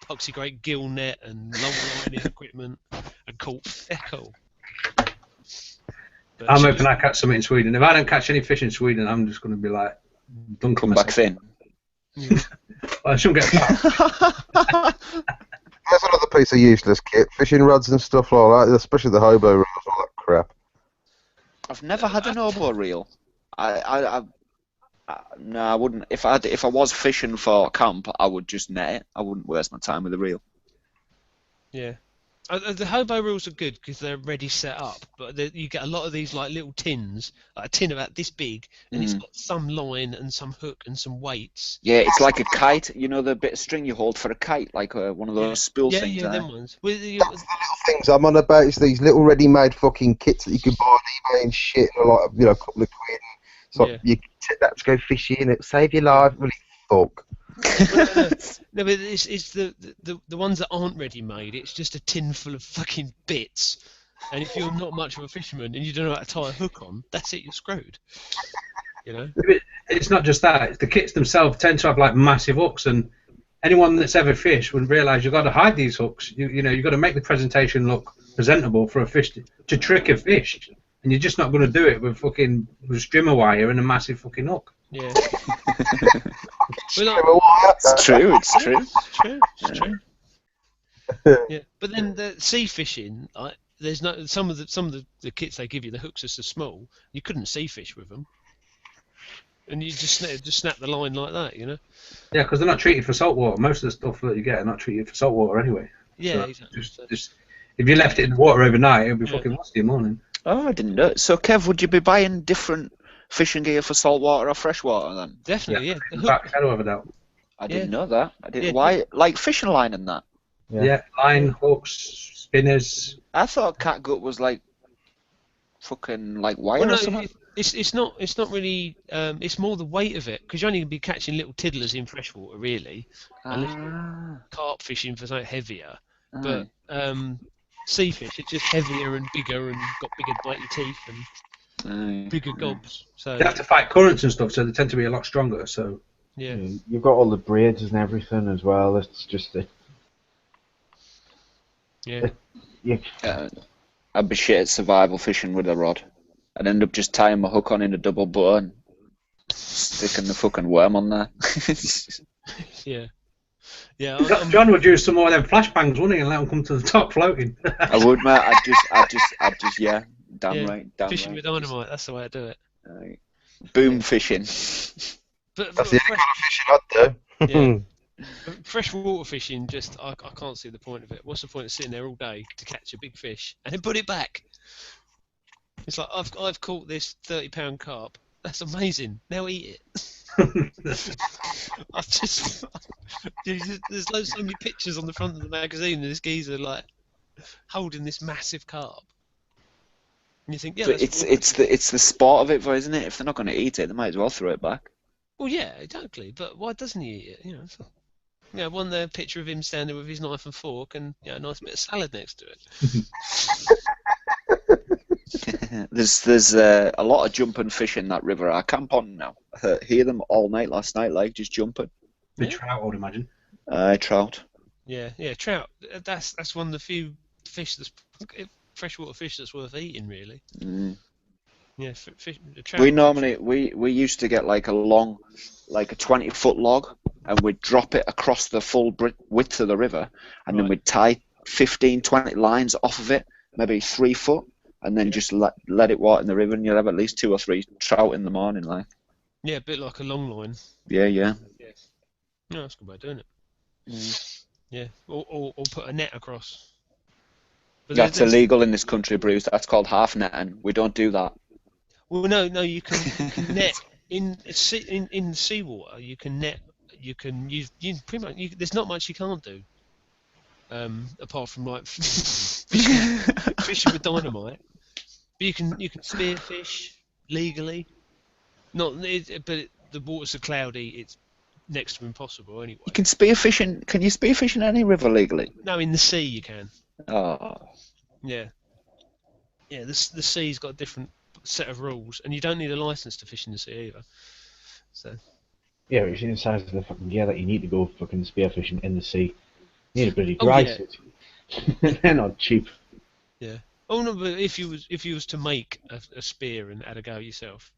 Poxy Great gill net and long lining equipment and caught cool. I'm hoping I catch something in Sweden. If I don't catch any fish in Sweden, I'm just going to be like, come back thin. Well, I shouldn't get that. That's another piece of useless kit. Fishing rods and stuff like that, especially the hobo reels, all that crap. I've never had an hobo reel. No, I wouldn't. If I was fishing for camp, I would just net it. I wouldn't waste my time with a reel. Yeah. The hobo reels are good because they're ready set up, but you get a lot of these little tins, like a tin about this big, and it's got some line and some hook and some weights. Yeah, it's like a kite. The bit of string you hold for a kite, like one of those spool things. Yeah, them ones. That's the little things I'm on about. Is these little ready-made fucking kits that you can buy on eBay and shit, and a couple of quid. So you take that to go fishing, it'll save your life. Really, fuck. No, but it's the ones that aren't ready made. It's just a tin full of fucking bits, and if you're not much of a fisherman and you don't know how to tie a hook on, that's it. You're screwed. It's not just that. The kits themselves tend to have massive hooks, and anyone that's ever fished would realise you've got to hide these hooks. You know, you've got to make the presentation look presentable for a fish to trick a fish, and you're just not going to do it with strimmer wire and a massive fucking hook. Yeah. It's true. It's true. It's true. Yeah, but then the sea fishing, there's no some of the kits they give you. The hooks are so small, you couldn't sea fish with them, and you just snap the line like that, you know. Yeah, because they're not treated for saltwater. Most of the stuff that you get are not treated for saltwater anyway. Yeah, so exactly. Just if you left it in the water overnight, it'd be fucking musty in the morning. Oh, I didn't know. So, Kev, would you be buying different fishing gear for saltwater or freshwater then? Definitely, yeah. In fact, shadow of a doubt. I didn't know that. I didn't. Yeah. Why? Like fishing line and that. Yeah, line, hooks, spinners. I thought catgut was like fucking like wire Well, no, or something. it's not really. It's more the weight of it, because you're only going to be catching little tiddlers in freshwater, really, unless you're carp fishing for something heavier. But sea fish, it's just heavier and bigger and got bigger bitey teeth and bigger gobs. So They have to fight currents and stuff, so they tend to be a lot stronger. So yeah. You've got all the braids and everything as well. It's just I'd be shit at survival fishing with a rod. I'd end up just tying my hook on in a double bow and sticking the fucking worm on there. Yeah. John would use some more of them flashbangs, wouldn't he, and let them come to the top floating. I would, mate. I'd just, yeah, damn right. Fishing with dynamite, that's the way I do it. Boom fishing. But That's the only kind of fishing I'd do. Yeah. Freshwater fishing, I can't see the point of it. What's the point of sitting there all day to catch a big fish and then put it back? It's like I've caught this 30-pound carp. That's amazing. Now eat it. There's so many pictures on the front of the magazine of this geezer like holding this massive carp. And you think, yeah, But it's the sport of it, though, isn't it? If they're not going to eat it, they might as well throw it back. Well, yeah, exactly. But why doesn't he eat it? You know, one there picture of him standing with his knife and fork, and a nice bit of salad next to it. There's a lot of jumping fish in that river I camp on now. I hear them all night last night, like just jumping. The trout, I would imagine. Trout. Yeah, trout. That's one of the few freshwater fish that's worth eating, really. Yeah, trout. We used to get like a 20-foot log, and we'd drop it across the full width of the river, and then we'd tie 15, 20 lines off of it, maybe 3 foot, and then just let it water in the river, and you'll have at least 2 or 3 trout in the morning, like. Yeah, a bit like a long line. Yeah. Yeah, that's a good way of doing it. Yeah, or put a net across. But that's illegal in this country, Bruce. That's called half netting. We don't do that. Well, no, you can net in seawater. You can net. You can use. Pretty much. There's not much you can't do. Apart from like fishing with dynamite. But you can spearfish legally. But the waters are cloudy. It's next to impossible anyway. You can spearfish Can you spearfish in any river legally? No, in the sea you can. Oh. Yeah. Yeah, the sea's got a different set of rules, and you don't need a license to fish in the sea either. So. Yeah, but you see the size of the fucking gear that you need to go fucking spearfishing in the sea. You need a bloody dry suit. They're not cheap. Yeah. Oh no, but if you was to make a spear and had a go yourself.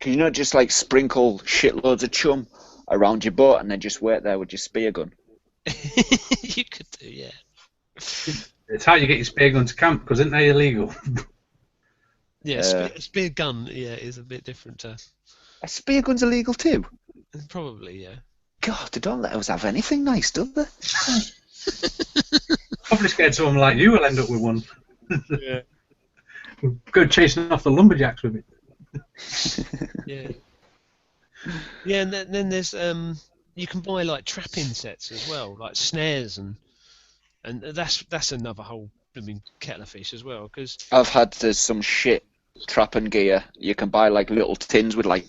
Can you not just like sprinkle shitloads of chum around your boat and then just wait there with your spear gun? You could do, yeah. It's how you get your spear gun to camp, because isn't they illegal? Yeah, spear gun, is a bit different. A spear gun's illegal too? Probably, yeah. God, they don't let us have anything nice, do they? Probably scared someone like you will end up with one. Yeah. Go chasing off the lumberjacks with it. Yeah. Yeah, and then there's you can buy like trapping sets as well, like snares and that's another whole kettle of fish as well, because I've had some shit trapping gear. You can buy like little tins with like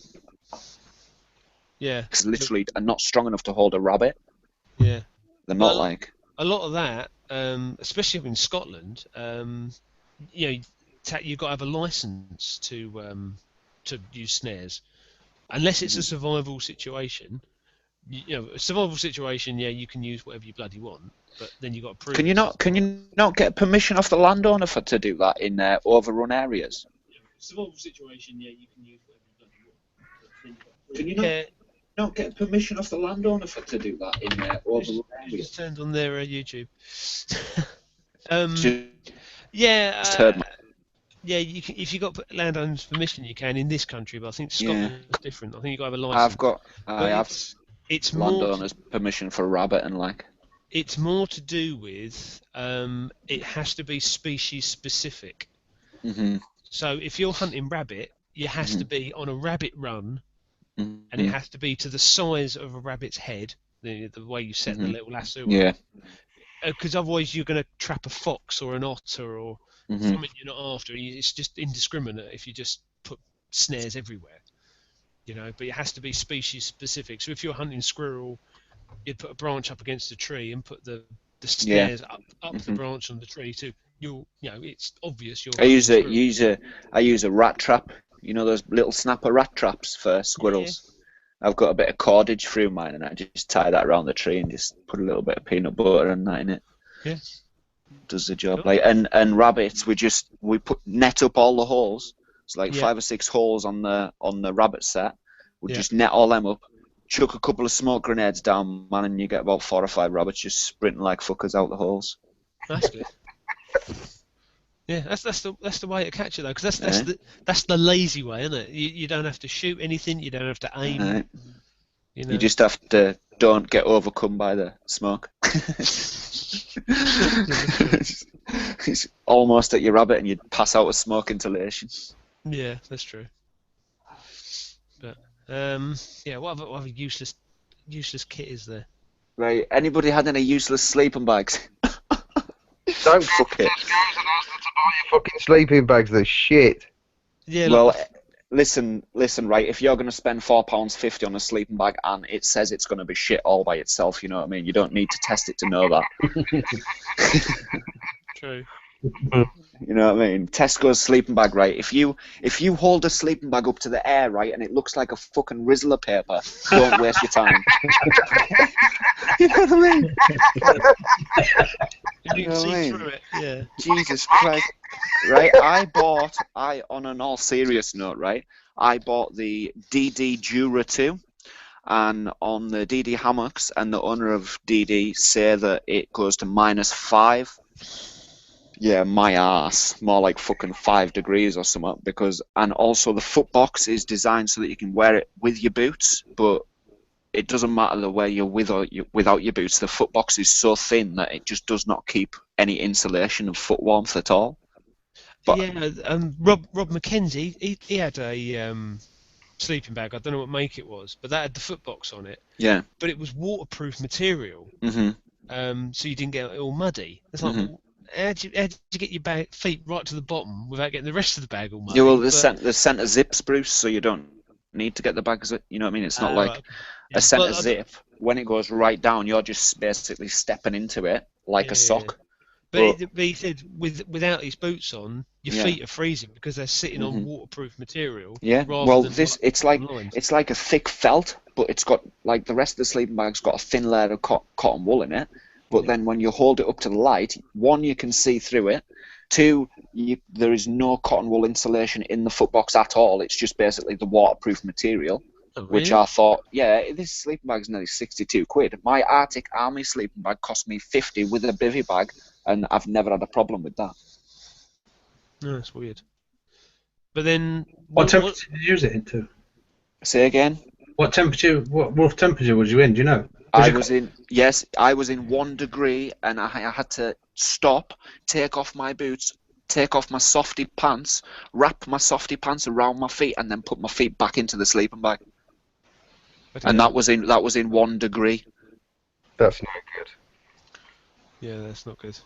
because literally are not strong enough to hold a rabbit. Yeah, they're not like a lot of that, especially up in Scotland. You've got to have a license to use snares, unless it's a survival situation. a survival situation, yeah, you can use whatever you bloody want, but then you got to prove. Can you not get permission off the landowner to do that in overrun areas? Survival situation, yeah, you can use whatever you bloody want, but then you got to prove. Can you not get permission off the landowner to do that in overrun areas? Just turned on their YouTube. Yeah. Heard yeah, you can, if you got landowner's permission, you can in this country, but I think Scotland is different. I think you got to have a license. I have it's landowner's permission for a rabbit and like. It's more to do with it has to be species specific. Mm-hmm. So if you're hunting rabbit, you has to be on a rabbit run, and it has to be to the size of a rabbit's head, the way you set the little lasso. Yeah. Because otherwise you're going to trap a fox or an otter or something you're not after. It's just indiscriminate if you just put snares everywhere, But it has to be species specific. So if you're hunting squirrel, you'd put a branch up against a tree and put the snares up the branch on the tree too. It's obvious. I use a rat trap. Those little snapper rat traps for squirrels. Yeah. I've got a bit of cordage through mine, and I just tie that around the tree and just put a little bit of peanut butter and that in it. Yeah, does the job. Cool. Like and rabbits, we put net up all the holes. It's like 5 or 6 holes on the rabbit set. We just net all them up. Chuck a couple of smoke grenades down, man, and you get about 4 or 5 rabbits just sprinting like fuckers out the holes. That's good. Yeah, that's the way to catch it though, because that's the lazy way, isn't it? You don't have to shoot anything, you don't have to aim. Right. You just have to don't get overcome by the smoke. It's almost at your rabbit, and you'd pass out of smoke inhalation. Yeah, that's true. But what other useless kit is there? Right. Anybody had any useless sleeping bags? Don't fuck it. Fucking sleeping bags, they're shit. Yeah. Well, listen, right. If you're going to spend £4.50 on a sleeping bag and it says it's going to be shit all by itself, you know what I mean? You don't need to test it to know that. True. You know what I mean? Tesco's sleeping bag, right? If you hold a sleeping bag up to the air, right, and it looks like a fucking Rizzler paper, don't waste your time. You know what I mean? You can see through it, yeah. Jesus Christ. Right, on an all serious note, right, I bought the DD Jura 2, and on the DD hammocks, and the owner of DD say that it goes to -5. Yeah, my ass. More like fucking 5 degrees or something. And also the foot box is designed so that you can wear it with your boots, but it doesn't matter where you're with or without your boots. The foot box is so thin that it just does not keep any insulation of foot warmth at all. But, Rob McKenzie, he had a sleeping bag. I don't know what make it was, but that had the foot box on it. Yeah. But it was waterproof material. Mm-hmm. So you didn't get it all muddy. It's like, how'd you get your feet right to the bottom without getting the rest of the bag all muddy? Yeah, well, the centre zip's Bruce, so you don't need to get the bags. You know what I mean? It's not like a centre zip. When it goes right down, you're just basically stepping into it like a sock. But he said without his boots on, your feet are freezing because they're sitting on waterproof material. Yeah. Well, it's like a thick felt, but it's got like the rest of the sleeping bag's got a thin layer of cotton wool in it. But then when you hold it up to the light, 1, you can see through it. 2, there is no cotton wool insulation in the foot box at all. It's just basically the waterproof material, which I thought, this sleeping bag's nearly £62. My Arctic Army sleeping bag cost me 50 with a bivvy bag, and I've never had a problem with that. No, that's weird. But then, what temperature did you use it into? Say again. What rough temperature was you in? Do you know? I was in 1 degree, and I had to stop, take off my boots, take off my softy pants, wrap my softy pants around my feet, and then put my feet back into the sleeping bag. And that was in 1 degree. That's not good. Yeah, that's not good.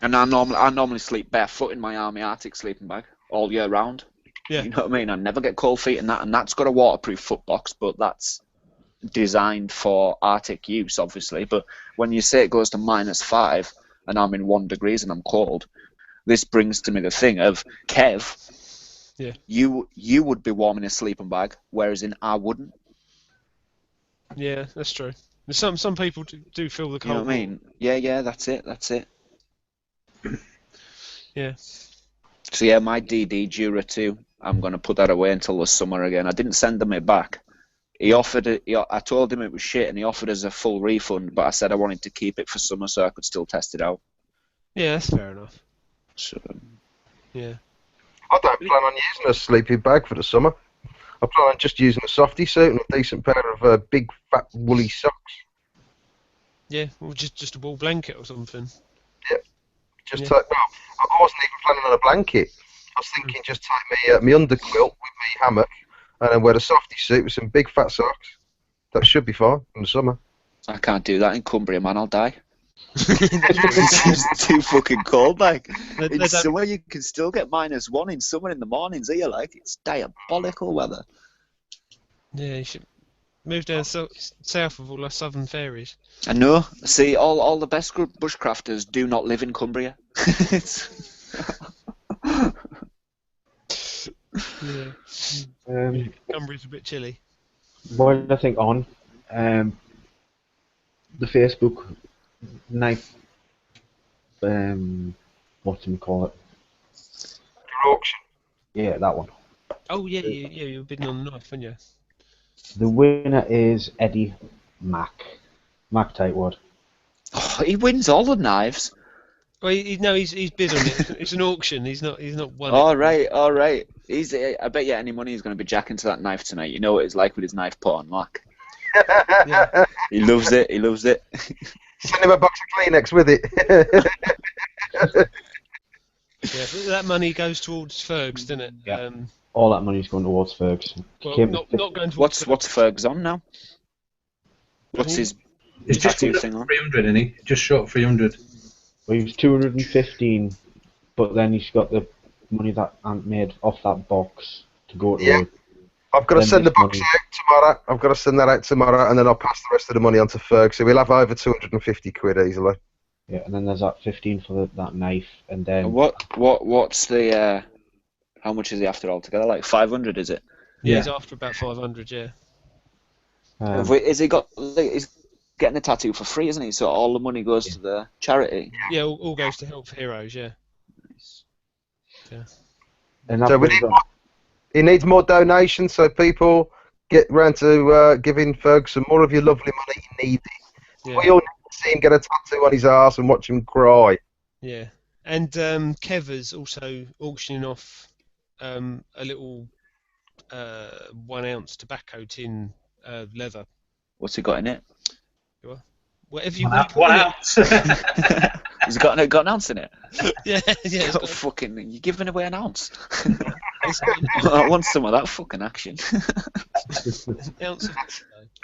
And I normally sleep barefoot in my Army Arctic sleeping bag all year round. Yeah. You know what I mean? I never get cold feet and that's got a waterproof foot box, but that's designed for Arctic use, obviously. But when you say it goes to -5 and I'm in 1 degree and I'm cold, this brings to me the thing of, Kev, you would be warm in a sleeping bag, whereas I wouldn't. Yeah, that's true. Some people do feel the You know cold. what I mean? Yeah, that's it. Yeah. So yeah, my DD Dura 2, I'm gonna put that away until the summer again. I didn't send them it back. He offered it. I told him it was shit, and he offered us a full refund. But I said I wanted to keep it for summer so I could still test it out. Yeah, that's fair enough. So Yeah. I don't plan on using a sleeping bag for the summer. I plan on just using a softy suit and a decent pair of big fat woolly socks. Yeah, or just a wool blanket or something. Just Yeah. take, well, I wasn't even planning on a blanket. I was thinking just take me underquilt with me hammock and then wear a softy suit with some big fat socks. That should be fine in the summer. I can't do that in Cumbria, man. I'll die. It's too fucking cold, like. In summer, you can still get -1 in summer in the mornings here, like. It's diabolical weather. Yeah, you should move down south of all our southern fairies. I know. See, all the best bushcrafters do not live in Cumbria. Yeah. Cumbria's a bit chilly. What I think on the Facebook knife, whatchamacallit? Your auction. Yeah, that one. Oh yeah, you were bidding on the knife, weren't you? The winner is Eddie Mack. Mack Tightwad. Oh, he wins all the knives. Well, he's bid on it. It's an auction. He's not won All it. right. I bet you any money he's going to be jacking to that knife tonight. You know what it's like with his knife porn, like. Yeah. He loves it. Send him a box of Kleenex with it. Yeah, but that money goes towards Fergs, doesn't it? Yeah. All that money's going towards Fergs. Well, not going towards. What's Ferg's on now? What's his It's just tattoo under thing on? 300, isn't he? Just short of 300. Well, he was 215, but then he's got the money that Ant made off that box to go to. Yeah. I've got to Then send the this box money- out tomorrow. I've got to send that out tomorrow, and then I'll pass the rest of the money on to Ferg. So we'll have over 250 quid easily. Yeah, and then there's that 15 for that knife, and then What's the how much is he after altogether? Like 500, is it? Yeah, he's after about 500. Yeah. Is he got? He's getting the tattoo for free, isn't he? So all the money goes to the charity. Yeah, all goes to help heroes. Yeah. and So he needs more donations, so people get round to giving Ferg some more of your lovely money. He needs it. Yeah. We all need to see him get a tattoo on his arse and watch him cry. Yeah. And Keva's also auctioning off a little 1 ounce tobacco tin leather. What's he got in it? Whatever you 1 want. 1 ounce. Has it got an ounce in it? Yeah, yeah. Got fucking, you're giving away an ounce. It's I want some of that fucking action. an ounce of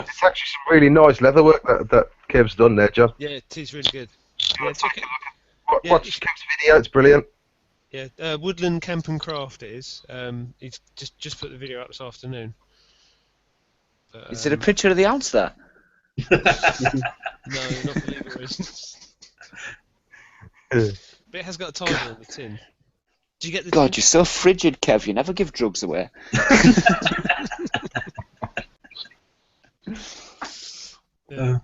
It's actually some really nice leather work that Kev's done there, John. Yeah, it is really good. Yeah, check it. Yeah, Watch Kev's video, it's brilliant. Yeah, Woodland Camp and Craft it is. He's just put the video up this afternoon. But, Is it a picture of the ounce there? No, not for legal reasons. But it has got a title on the tin. Did you get the God, tin? you're so frigid, Kev. You never give drugs away. Yeah.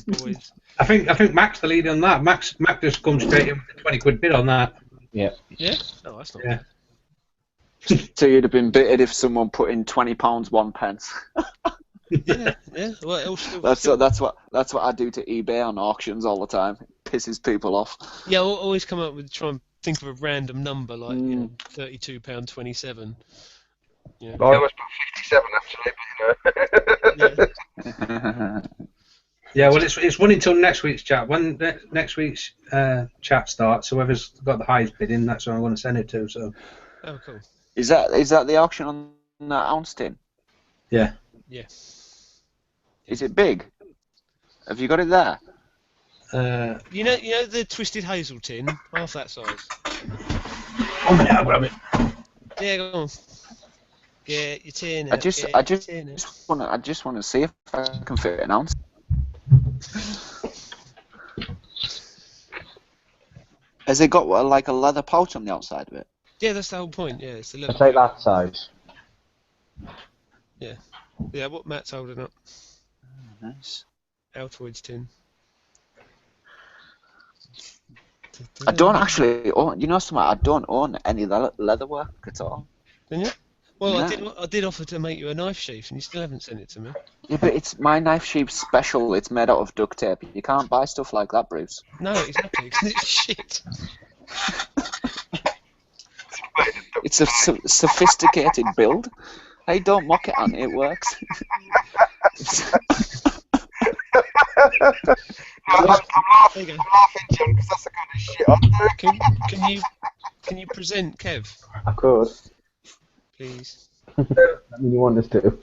Boys. I think Mac's the lead on that. Mac just comes straight in with a 20 quid bid on that. Yeah. Yeah? Oh, that's not Yeah. bad. So you'd have been bitted if someone put in £20 1 pence. Yeah, yeah. Well, it'll still, That's what I do to eBay on auctions all the time. It pisses people off. yeah, I'll always come up with try and think of a random number like £32.27. Yeah. I always put 57 actually, but you know. Yeah, well, it's running until next week's chat. When next week's chat starts, whoever's got the highest bidding, that's who I'm going to send it to. So. Oh, cool. Is that the auction on that ounce tin? Yeah. Yeah. Is it big? Have you got it there? You know the Twisted Hazel tin, half that size. 1 minute, I'll grab it. Yeah, go on. Get your tin. I just want to see if I can fit an ounce. Has it got like a leather pouch on the outside of it? Yeah, that's the whole point. Yeah, it's the I'll leather. take that size. Yeah. Yeah, what Matt's holding up. Nice. Altoids tin. I don't actually own. You know something? I don't own any leatherwork at all. Didn't you? Well, No. I did offer to make you a knife sheath, and you still haven't sent it to me. Yeah, but it's my knife sheath's special. It's made out of duct tape. You can't buy stuff like that, Bruce. No, exactly. 'Cause it's shit. It's a sophisticated build. Hey, don't mock it, Ant. It works. I'm There you go. laughing, John, because that's the kind of shit I'm doing. Can you present Kev, Of course. please? I mean, you want us to.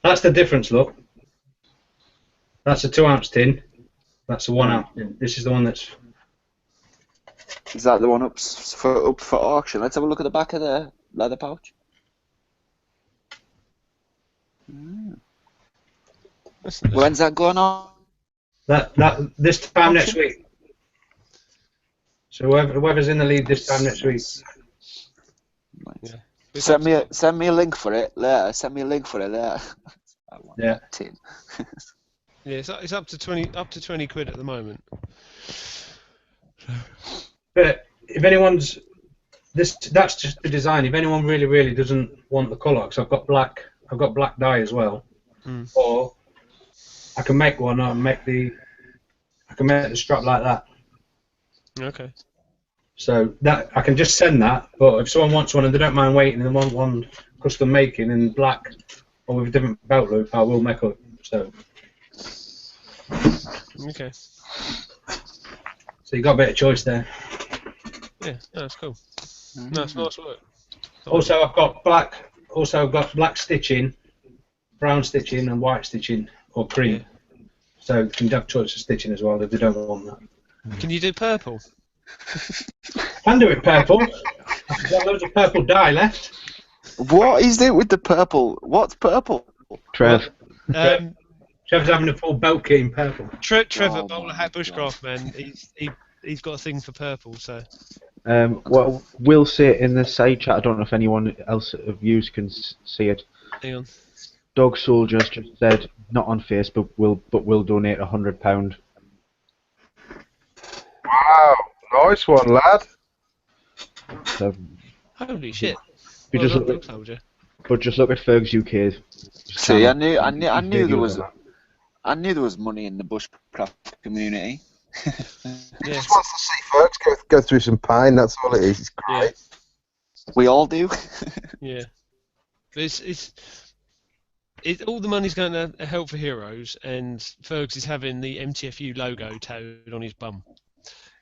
That's the difference, look. That's a 2-ounce tin. That's a 1-ounce tin. This is the one that's... Is that the one up for auction? Let's have a look at the back of the leather pouch. When's that going on? This time next week. So whoever's in the lead this time next week. Yeah. Send me a link for it later. Send me a link for it later. I want Yeah. that tin. Yeah, it's up to 20 quid at the moment. But if anyone's that's just the design. If anyone really doesn't want the colour, because I've got black dye as well, or I can make one. I can make the strap like that. Okay. So that I can just send that. But if someone wants one and they don't mind waiting and they want one custom making in black or with a different belt loop, I will make it. So Okay. you got a bit of choice there. Yeah, no, that's cool. No, it's nice work. Also, I've got black stitching, brown stitching, and white stitching or cream. Yeah. So you can have choice of stitching as well if they don't want that. Can you do purple? Can do it purple. I've got loads of purple dye left. What is it with the purple? What's purple? Trev. Trevor's having a full belt kit in purple. Trevor, Oh bowler my hat God. bushcraft man. He's got a thing for purple, so. What we'll say in the side chat, I don't know if anyone else of you can see it. Hang on. Dog Soldiers just said, not on Facebook, but will donate £100. Wow, nice one, lad. So, Holy shit. you Well just done, look Dog Soldier. but just look at Ferg's UK. See, I knew there was money in the bushcraft community. Yeah. Just wants to see folks go through some pain. That's all it is. It's great. We all do. Yeah. But all the money's going to Help for Heroes, and Fergs is having the MTFU logo tattooed on his bum.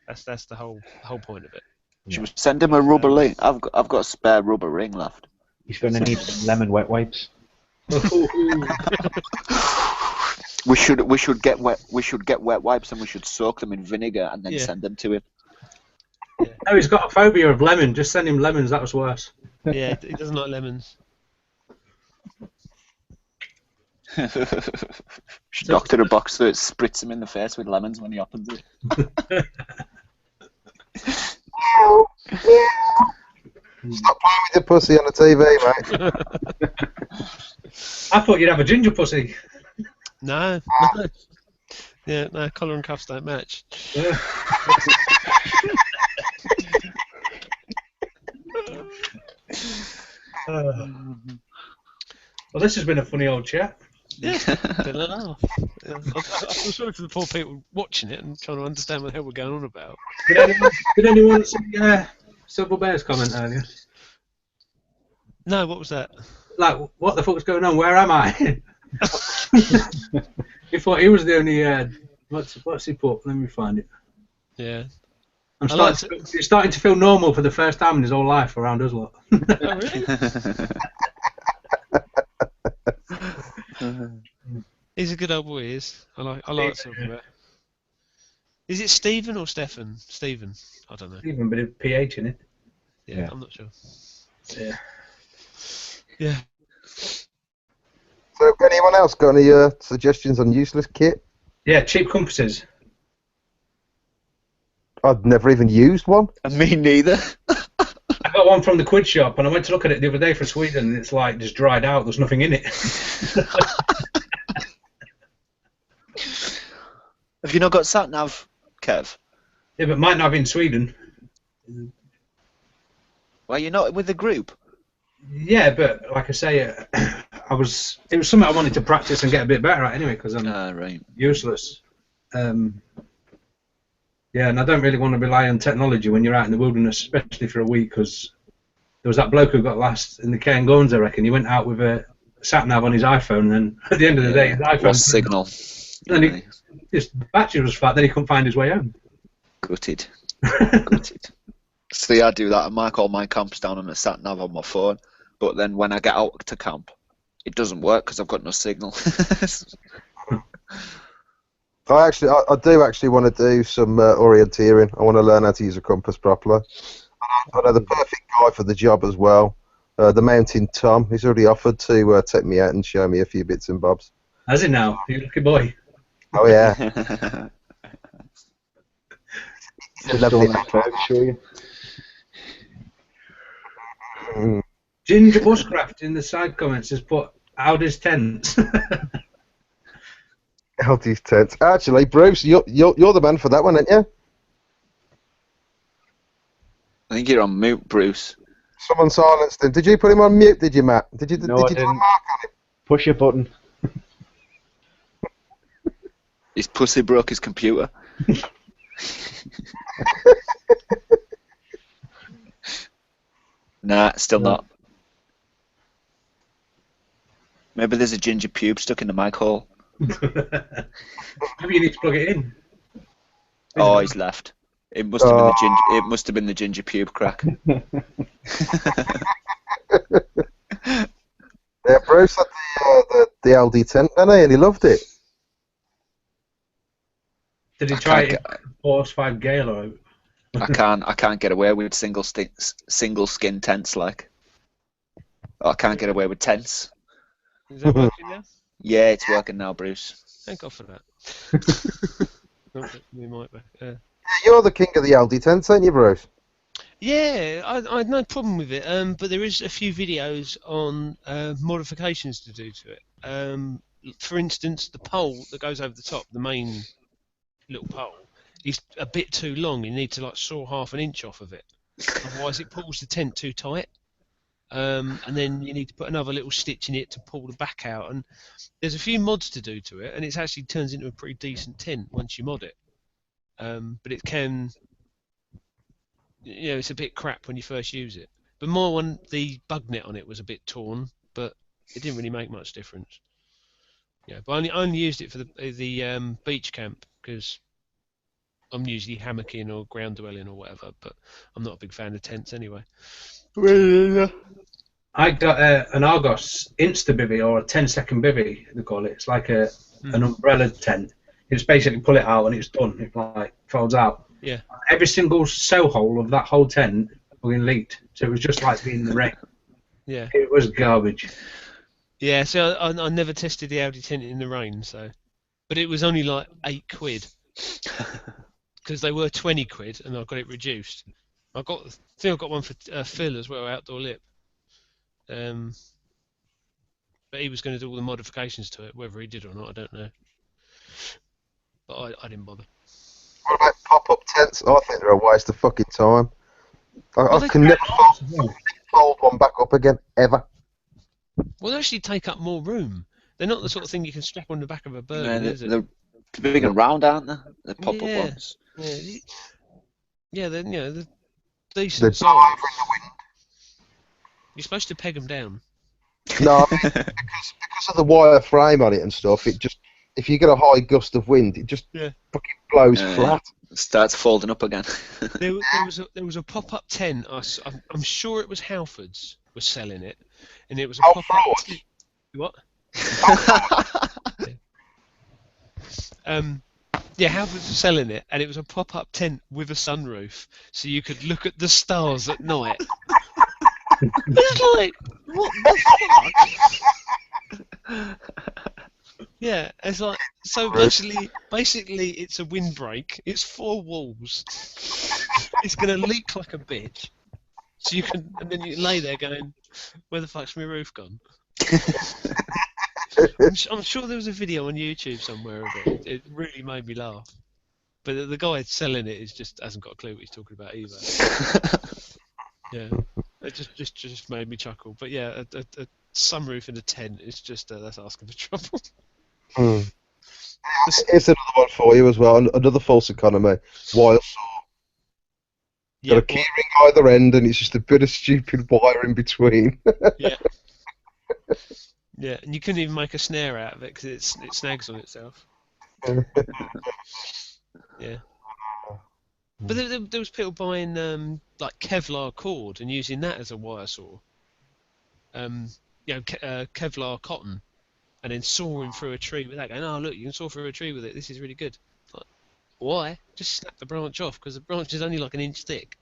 That's the whole point of it. Should we send him a rubber ring? I've got a spare rubber ring left. He's going to need some lemon wet wipes. We should get wet wipes and we should soak them in vinegar and then send them to him. Yeah. No, he's got a phobia of lemon. Just send him lemons. That was worse. Yeah, he doesn't like lemons. Doctor a box so it spritz him in the face with lemons when he opens it. Stop playing with your pussy on the TV, mate. I thought you'd have a ginger pussy. No. Yeah, no, collar and cuffs don't match. Yeah. Well, this has been a funny old chat. Yeah, been a laugh. I feel sorry for the poor people watching it and trying to understand what the hell we're going on about. Did anyone see Silver Bear's comment earlier? No, what was that? Like, what the fuck's going on? Where am I? He thought he was the only. What's he put? Let me find it. Yeah. It's starting to feel normal for the first time in his whole life around us lot. Oh, really? He's a good old boy, he is. I like Silver Bear. Is it Stephen or Stefan? Stephen. I don't know. Even a bit of PH in it. Yeah, I'm not sure. Yeah. Yeah. So, anyone else got any suggestions on useless kit? Yeah, cheap compasses. I've never even used one. Me neither. I got one from the quid shop, and I went to look at it the other day for Sweden, and it's like just dried out. There's nothing in it. Have you not got sat nav, Kev? Yeah, but might not have in Sweden. Well, you're not with the group. Yeah, but like I say, it was something I wanted to practice and get a bit better at anyway, because I'm Right. useless. Yeah, and I don't really want to rely on technology when you're out in the wilderness, especially for a week, because there was that bloke who got lost in the Cairngorms, I reckon. He went out with a sat nav on his iPhone, and then at the end of the day, his iPhone lost signal. And his battery was flat, then he couldn't find his way home. Gutted. Gutted. See, I do that. I mark all my camps down on a sat nav on my phone, but then when I get out to camp, it doesn't work because I've got no signal. I do actually want to do some orienteering. I want to learn how to use a compass properly. I know the perfect guy for the job as well. The Mountain Tom. He's already offered to take me out and show me a few bits and bobs. Has he now? You lucky boy. Oh yeah. He's a lovely man. Show you. Ginger Bushcraft in the side comments has put Audi's tents. Aldi's tents. Actually, Bruce, you're the man for that one, aren't you? I think you're on mute, Bruce. Someone silenced him. Did you put him on mute? Did you, Matt? Did you? No, did I you do a didn't. mark on him? Push your button. His pussy broke his computer. Nah, still not. Maybe there's a ginger pube stuck in the mic hole. Maybe you need to plug it in. Oh, he's left. It must have been the ginger. It must have been the ginger pube crack. Yeah, Bruce had the LD tent, and he loved it. Did he try it? Force 5 Gale or? I can't get away with single skin tents like. I can't get away with tents. Is that working now? Yeah, it's working now, Bruce. Thank God for that. We might be. You're the king of the LD tents, aren't you, Bruce? Yeah, I had no problem with it, but there is a few videos on modifications to do to it. For instance, the pole that goes over the top, the main little pole, is a bit too long. You need to like saw half an inch off of it, otherwise it pulls the tent too tight. And then you need to put another little stitch in it to pull the back out. And there's a few mods to do to it, and it actually turns into a pretty decent tent once you mod it. But it can, it's a bit crap when you first use it. But my one, the bug net on it was a bit torn, but it didn't really make much difference. Yeah, but I only used it for the beach camp because I'm usually hammocking or ground dwelling or whatever. But I'm not a big fan of tents anyway. I got an Argos Insta-bivvy, or a 10-second bivvy, they call it. It's like an umbrella tent. You just basically pull it out and it's done. It like folds out. Yeah. Every single sew hole of that whole tent fucking leaked. So it was just like being in the rain. Yeah. It was garbage. Yeah, so I never tested the Audi tent in the rain, but it was only like £8 because they were 20 quid, and I got it reduced. I think I got one for Phil as well, Outdoor Lip. But he was going to do all the modifications to it. Whether he did or not, I don't know. But I didn't bother. What about pop-up tents? I think they're a waste of fucking time. I can never fold one back up again, ever. Well, they actually take up more room. They're not the sort of thing you can strap on the back of a bird, is it? They're big and round, aren't they? The pop-up ones. Yeah, they're decent size. You're supposed to peg them down. No, because of the wire frame on it and stuff, it just, if you get a high gust of wind, it just fucking blows flat. Starts folding up again. there was a pop-up tent. I'm sure it was Halfords was selling it, and it was a pop-up. What? Yeah, Halfords was selling it, and it was a pop-up tent with a sunroof, so you could look at the stars at night. It's like, what the fuck? Yeah, it's like, so basically it's a windbreak. It's 4 walls. It's gonna leak like a bitch. So you can, and then you lay there going, "Where the fuck's my roof gone?" I'm sure there was a video on YouTube somewhere of it. It really made me laugh. But the guy selling it just hasn't got a clue what he's talking about either. Yeah, it just made me chuckle. But yeah, a sunroof in a tent is just that's asking for trouble. Here's another one for you as well. Another false economy. Wire saw. Got a key ring either end, and it's just a bit of stupid wire in between. Yeah. Yeah, and you couldn't even make a snare out of it because it snags on itself. Yeah. But there was people buying like Kevlar cord and using that as a wire saw. Kevlar cotton, and then sawing through a tree with that. Going, oh look, you can saw through a tree with it. This is really good. Like, why? Just snap the branch off because the branch is only like an inch thick.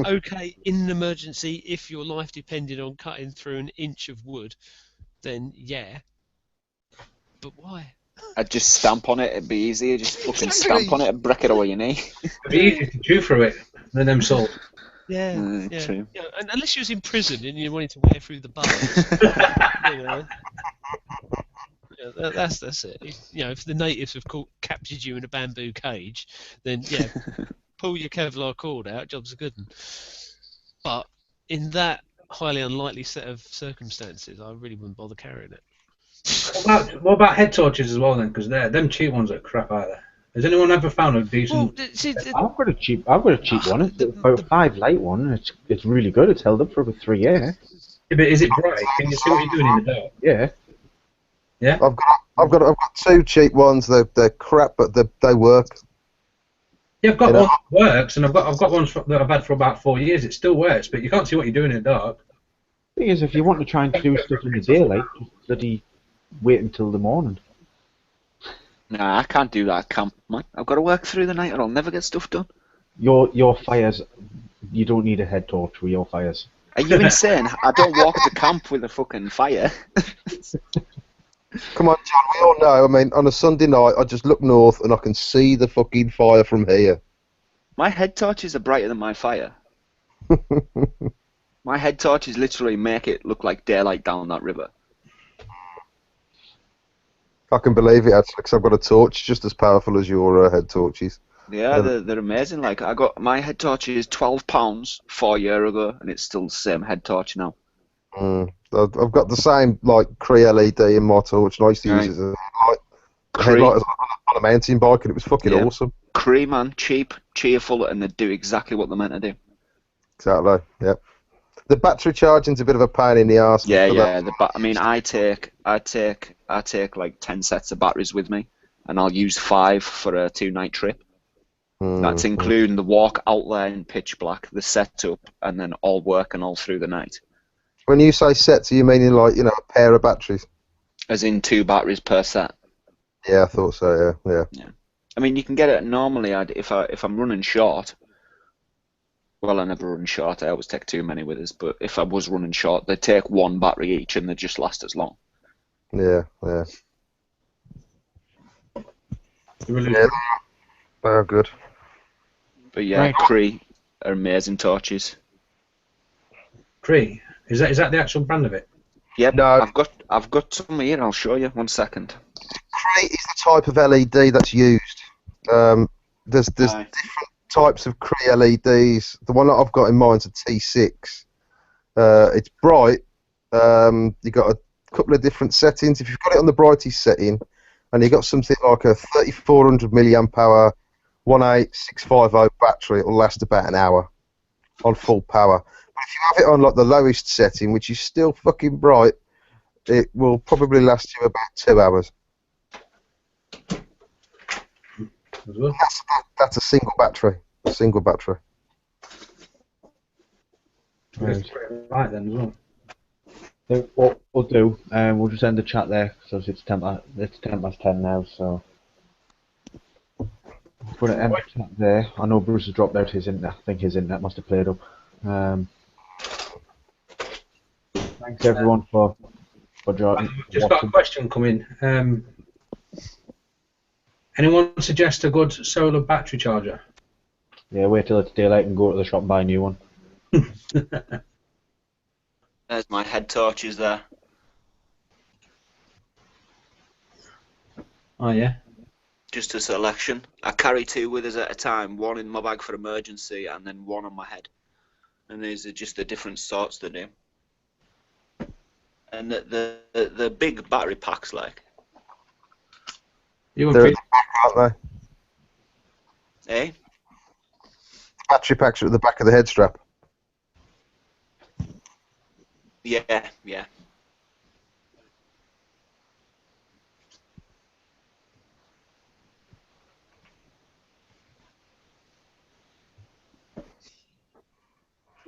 Okay, in an emergency, if your life depended on cutting through an inch of wood, then yeah. But why? I'd just stamp on it, it'd be easier. Just fucking stamp on it and break it away your knee. It'd be easier to chew through it than them saws. Yeah, true. Yeah, and unless you was in prison and you wanted to wear through the bars, you know. Yeah, that's it. If the natives have captured you in a bamboo cage, then yeah, pull your Kevlar cord out. Job's a good one. But in that highly unlikely set of circumstances, I really wouldn't bother carrying it. What about head torches as well then? Because them cheap ones are crap either. Has anyone ever found a decent? I've got a cheap one. It's about $5 light one. It's really good. It's held up for about 3 years. Yeah, but is it bright? Can you see what you're doing in the dark? Yeah. Yeah. I've got 2 cheap ones. They're crap, but they work. Yeah, I've got one that works, and I've got ones that I've had for about 4 years. It still works, but you can't see what you're doing in the dark. The thing is, if you want to try and do stuff in the daylight, just bloody wait until the morning. Nah, I can't do that at camp, man. I've got to work through the night or I'll never get stuff done. Your fires, you don't need a head torch for your fires. Are you insane? I don't walk to camp with a fucking fire. Come on, John, we all know. I mean, on a Sunday night, I just look north and I can see the fucking fire from here. My head torches are brighter than my fire. My head torches literally make it look like daylight down that river. I can believe it, actually, because I've got a torch just as powerful as your head torches. Yeah, they're amazing. Like, I got my head torch is £12 4 years ago, and it's still the same head torch now. I've got the same like Cree LED in my torch, and I used to use it as a headlight on a mountain bike, and it was fucking awesome. Cree, man, cheap, cheerful, and they do exactly what they're meant to do. Exactly. Yep. The battery charging's a bit of a pain in the arse. Yeah, yeah. I mean, I take like 10 sets of batteries with me, and I'll use 5 for a 2-night trip. That's including the walk out there in pitch black, the setup, and then all working all through the night. When you say sets, are you meaning like, a pair of batteries? As in 2 batteries per set. Yeah, I thought so. Yeah. I mean, you can get it normally. If I'm running short. Well, I never run short. I always take too many with us. But if I was running short, they take 1 battery each, and they just last as long. Yeah. They're good. But yeah, Cree are amazing torches. Cree? Is that the actual brand of it? Yep. No. I've got some here. I'll show you. 1 second. Cree is the type of LED that's used. There's different types of Cree LEDs. The one that I've got in mind is a T6. It's bright. You've got a couple of different settings. If you've got it on the brightest setting, and you've got something like a 3400 milliamp hour 18650 battery, it'll last about an hour on full power. But if you have it on like the lowest setting, which is still fucking bright, it will probably last you about 2 hours. That's a single battery. Right then as well. So what we'll do, we'll just end the chat there, because it's 10:10 now, so we're going to end the chat there. I know Bruce has dropped out his internet. I think his internet must have played up. Thanks everyone for joining. Just got a question coming. Anyone suggest a good solar battery charger? Yeah, wait till it's daylight and go to the shop and buy a new one. There's my head torches there. Oh yeah. Just a selection. I carry 2 with us at a time, one in my bag for emergency and then one on my head. And these are just the different sorts they do. And the big battery packs, like. You They're at want the back, aren't they? Eh? Battery packs are at the back of the head strap. Yeah, yeah.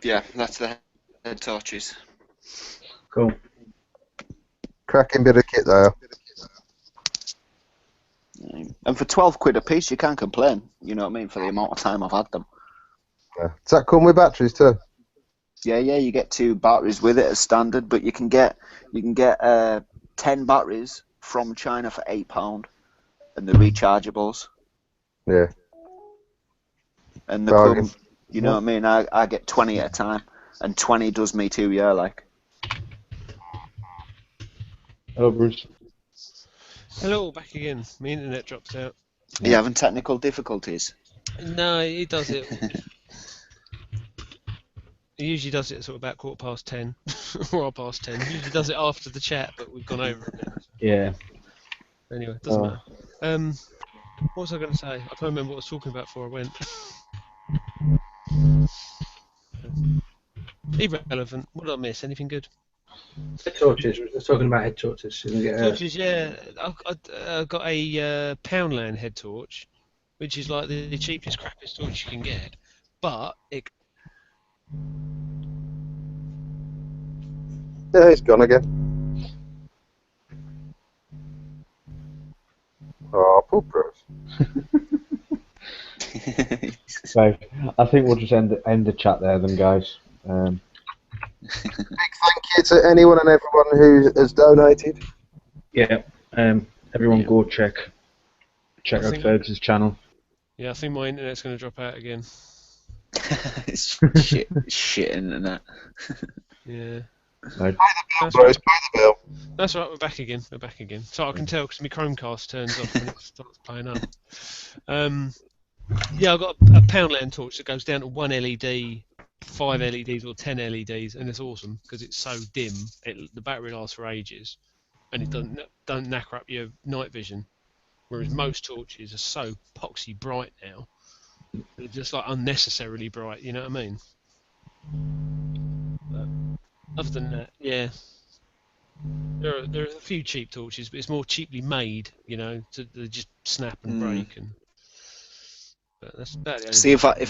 Yeah, that's the head torches. cool. Cracking bit of kit there. And for 12 quid a piece, you can't complain. You know what I mean? For the amount of time I've had them. Yeah. Does that come with batteries too? Yeah, you get 2 batteries with it as standard, but you can get 10 batteries from China for £8, and they're rechargeables. Yeah. And they Bargain. come, you know what I mean? I get 20 at a time, and 20 does me 2 year, like. Hello, Bruce. Hello, back again. My internet drops out. Are you having technical difficulties? No, he does it. He usually does it sort of about 10:15 or 10:30. He usually does it after the chat, but we've gone over it now. Yeah. Anyway, it doesn't matter. What was I going to say? I can't remember what I was talking about before I went. Irrelevant. What did I miss? Anything good? Head torches. We're talking about head torches. You can get Torches, yeah. I got a Poundland head torch, which is like the cheapest, crappiest torch you can get, but it. Yeah, he's gone again. Oh, poor Bruce. Right. I think we'll just end the chat there then, guys. Big thank you to anyone and everyone who has donated. Yeah. Everyone Yeah. go check I out think- Fergus's channel. Yeah, I think my internet's going to drop out again. It's shit internet. Yeah. Right. That's Bruce, right. pay the bill. That's right. We're back again. So I can tell because my Chromecast turns off when it starts playing up. Yeah, I've got a Poundland torch that goes down to 1 LED, 5 LEDs or 10 LEDs, and it's awesome because it's so dim. The battery lasts for ages, and it don't knacker up your night vision. Whereas most torches are so poxy bright now, they're just like unnecessarily bright. You know what I mean? But other than that, yeah. There are a few cheap torches, but it's more cheaply made, you know, they just snap and break, and but that's about the only See, thing.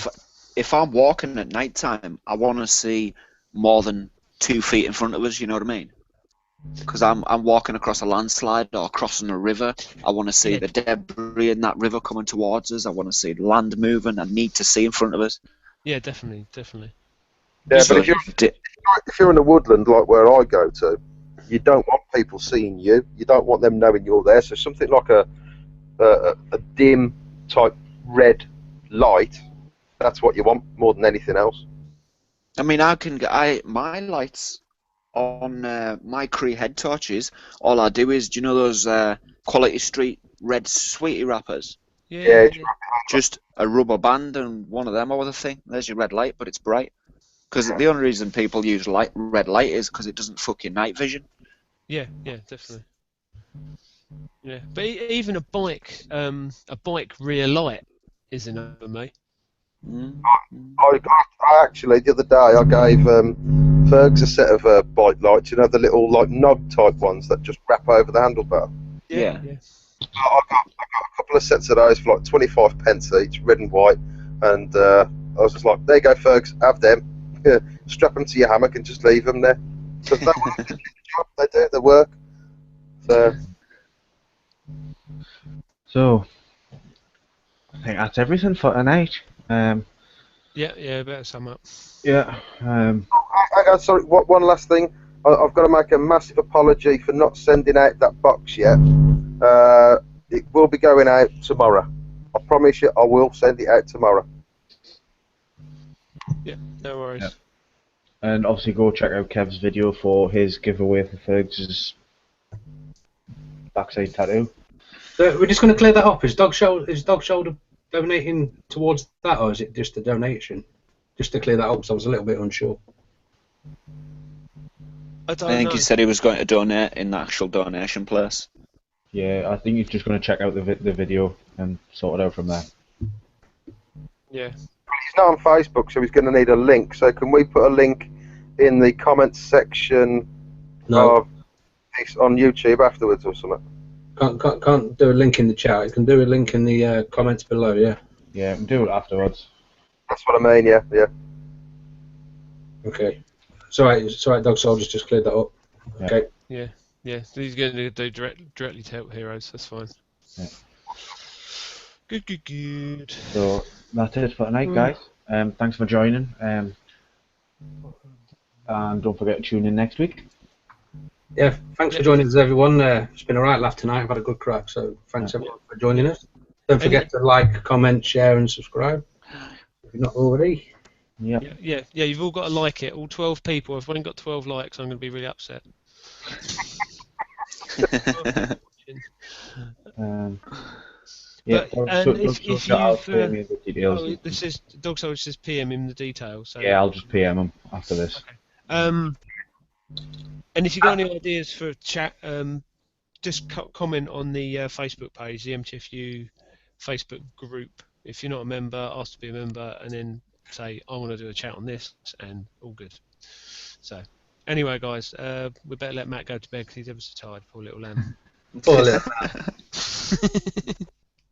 if I'm walking at night time, I want to see more than 2 feet in front of us. You know what I mean? Because I'm walking across a landslide or crossing a river. I want to see Yeah. the debris in that river coming towards us. I want to see land moving. I need to see in front of us. Yeah, definitely. Yeah, So but if you're in a woodland like where I go to, you don't want people seeing you. You don't want them knowing you're there. So something like a dim type red light. That's what you want more than anything else. I mean, my lights on my Cree head torches. All I do is, do you know those Quality Street red sweetie wrappers? Yeah, it's Just a rubber band and one of them over the thing. There's your red light, but it's bright. Because the only reason people use red light is because it doesn't fuck your night vision. Yeah, definitely. Yeah, but even a bike rear light is enough for me. I actually the other day I gave Fergs a set of bike lights. You know, the little like knob type ones that just wrap over the handlebar. Yeah. I got a couple of sets of those for like 25 pence each, red and white, and I was just like, there you go, Fergs, have them. Strap them to your hammock and just leave them there. Because they do the job, they do the work. So, I think that's everything for tonight. Yeah, better sum up. Yeah. Hang on, sorry, one last thing. I've got to make a massive apology for not sending out that box yet. It will be going out tomorrow. I promise you, I will send it out tomorrow. Yeah, no worries. Yeah. And obviously go check out Kev's video for his giveaway for Fergus's backside tattoo. So we're just going to clear that up. Is Dog Shoulder donating towards that, or is it just a donation? Just to clear that up, so I was a little bit unsure. I I don't think know. he said he was going to donate in the actual donation place. Yeah, I think he's just going to check out the video and sort it out from there. Yeah. He's not on Facebook, so he's going to need a link. So can we put a link in the comments section No, of this on YouTube afterwards or something? can't do a link in the chat. You can do a link in the comments below. Yeah. Yeah, we'll do it afterwards. That's what I mean. Yeah, yeah. Okay. It's alright. Dog Soldier's just cleared that up. Yeah. Okay. Yeah. He's going to do directly to help heroes. That's fine. Yeah. Good. So that's it for tonight, guys. Thanks for joining. And don't forget to tune in next week. Yeah. Thanks for joining us, everyone. It's been a right laugh tonight. I've had a good crack. So thanks everyone for joining us. Don't forget to like, comment, share, and subscribe if you're not already. Yeah. Yeah. You've all got to like it. All 12 people. If I've only got 12 likes, I'm going to be really upset. Yeah. If details. this is Dog Soldier says PM him the details. So. Yeah, I'll just PM him after this. Okay. And if you've got any ideas for chat, just comment on the Facebook page, the MTFU Facebook group. If you're not a member, ask to be a member, and then say, I want to do a chat on this, and all good. So, anyway, guys, we better let Matt go to bed because he's ever so tired, poor little lamb. Poor little.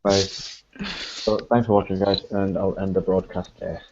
Bye. So, thanks for watching, guys, and I'll end the broadcast there.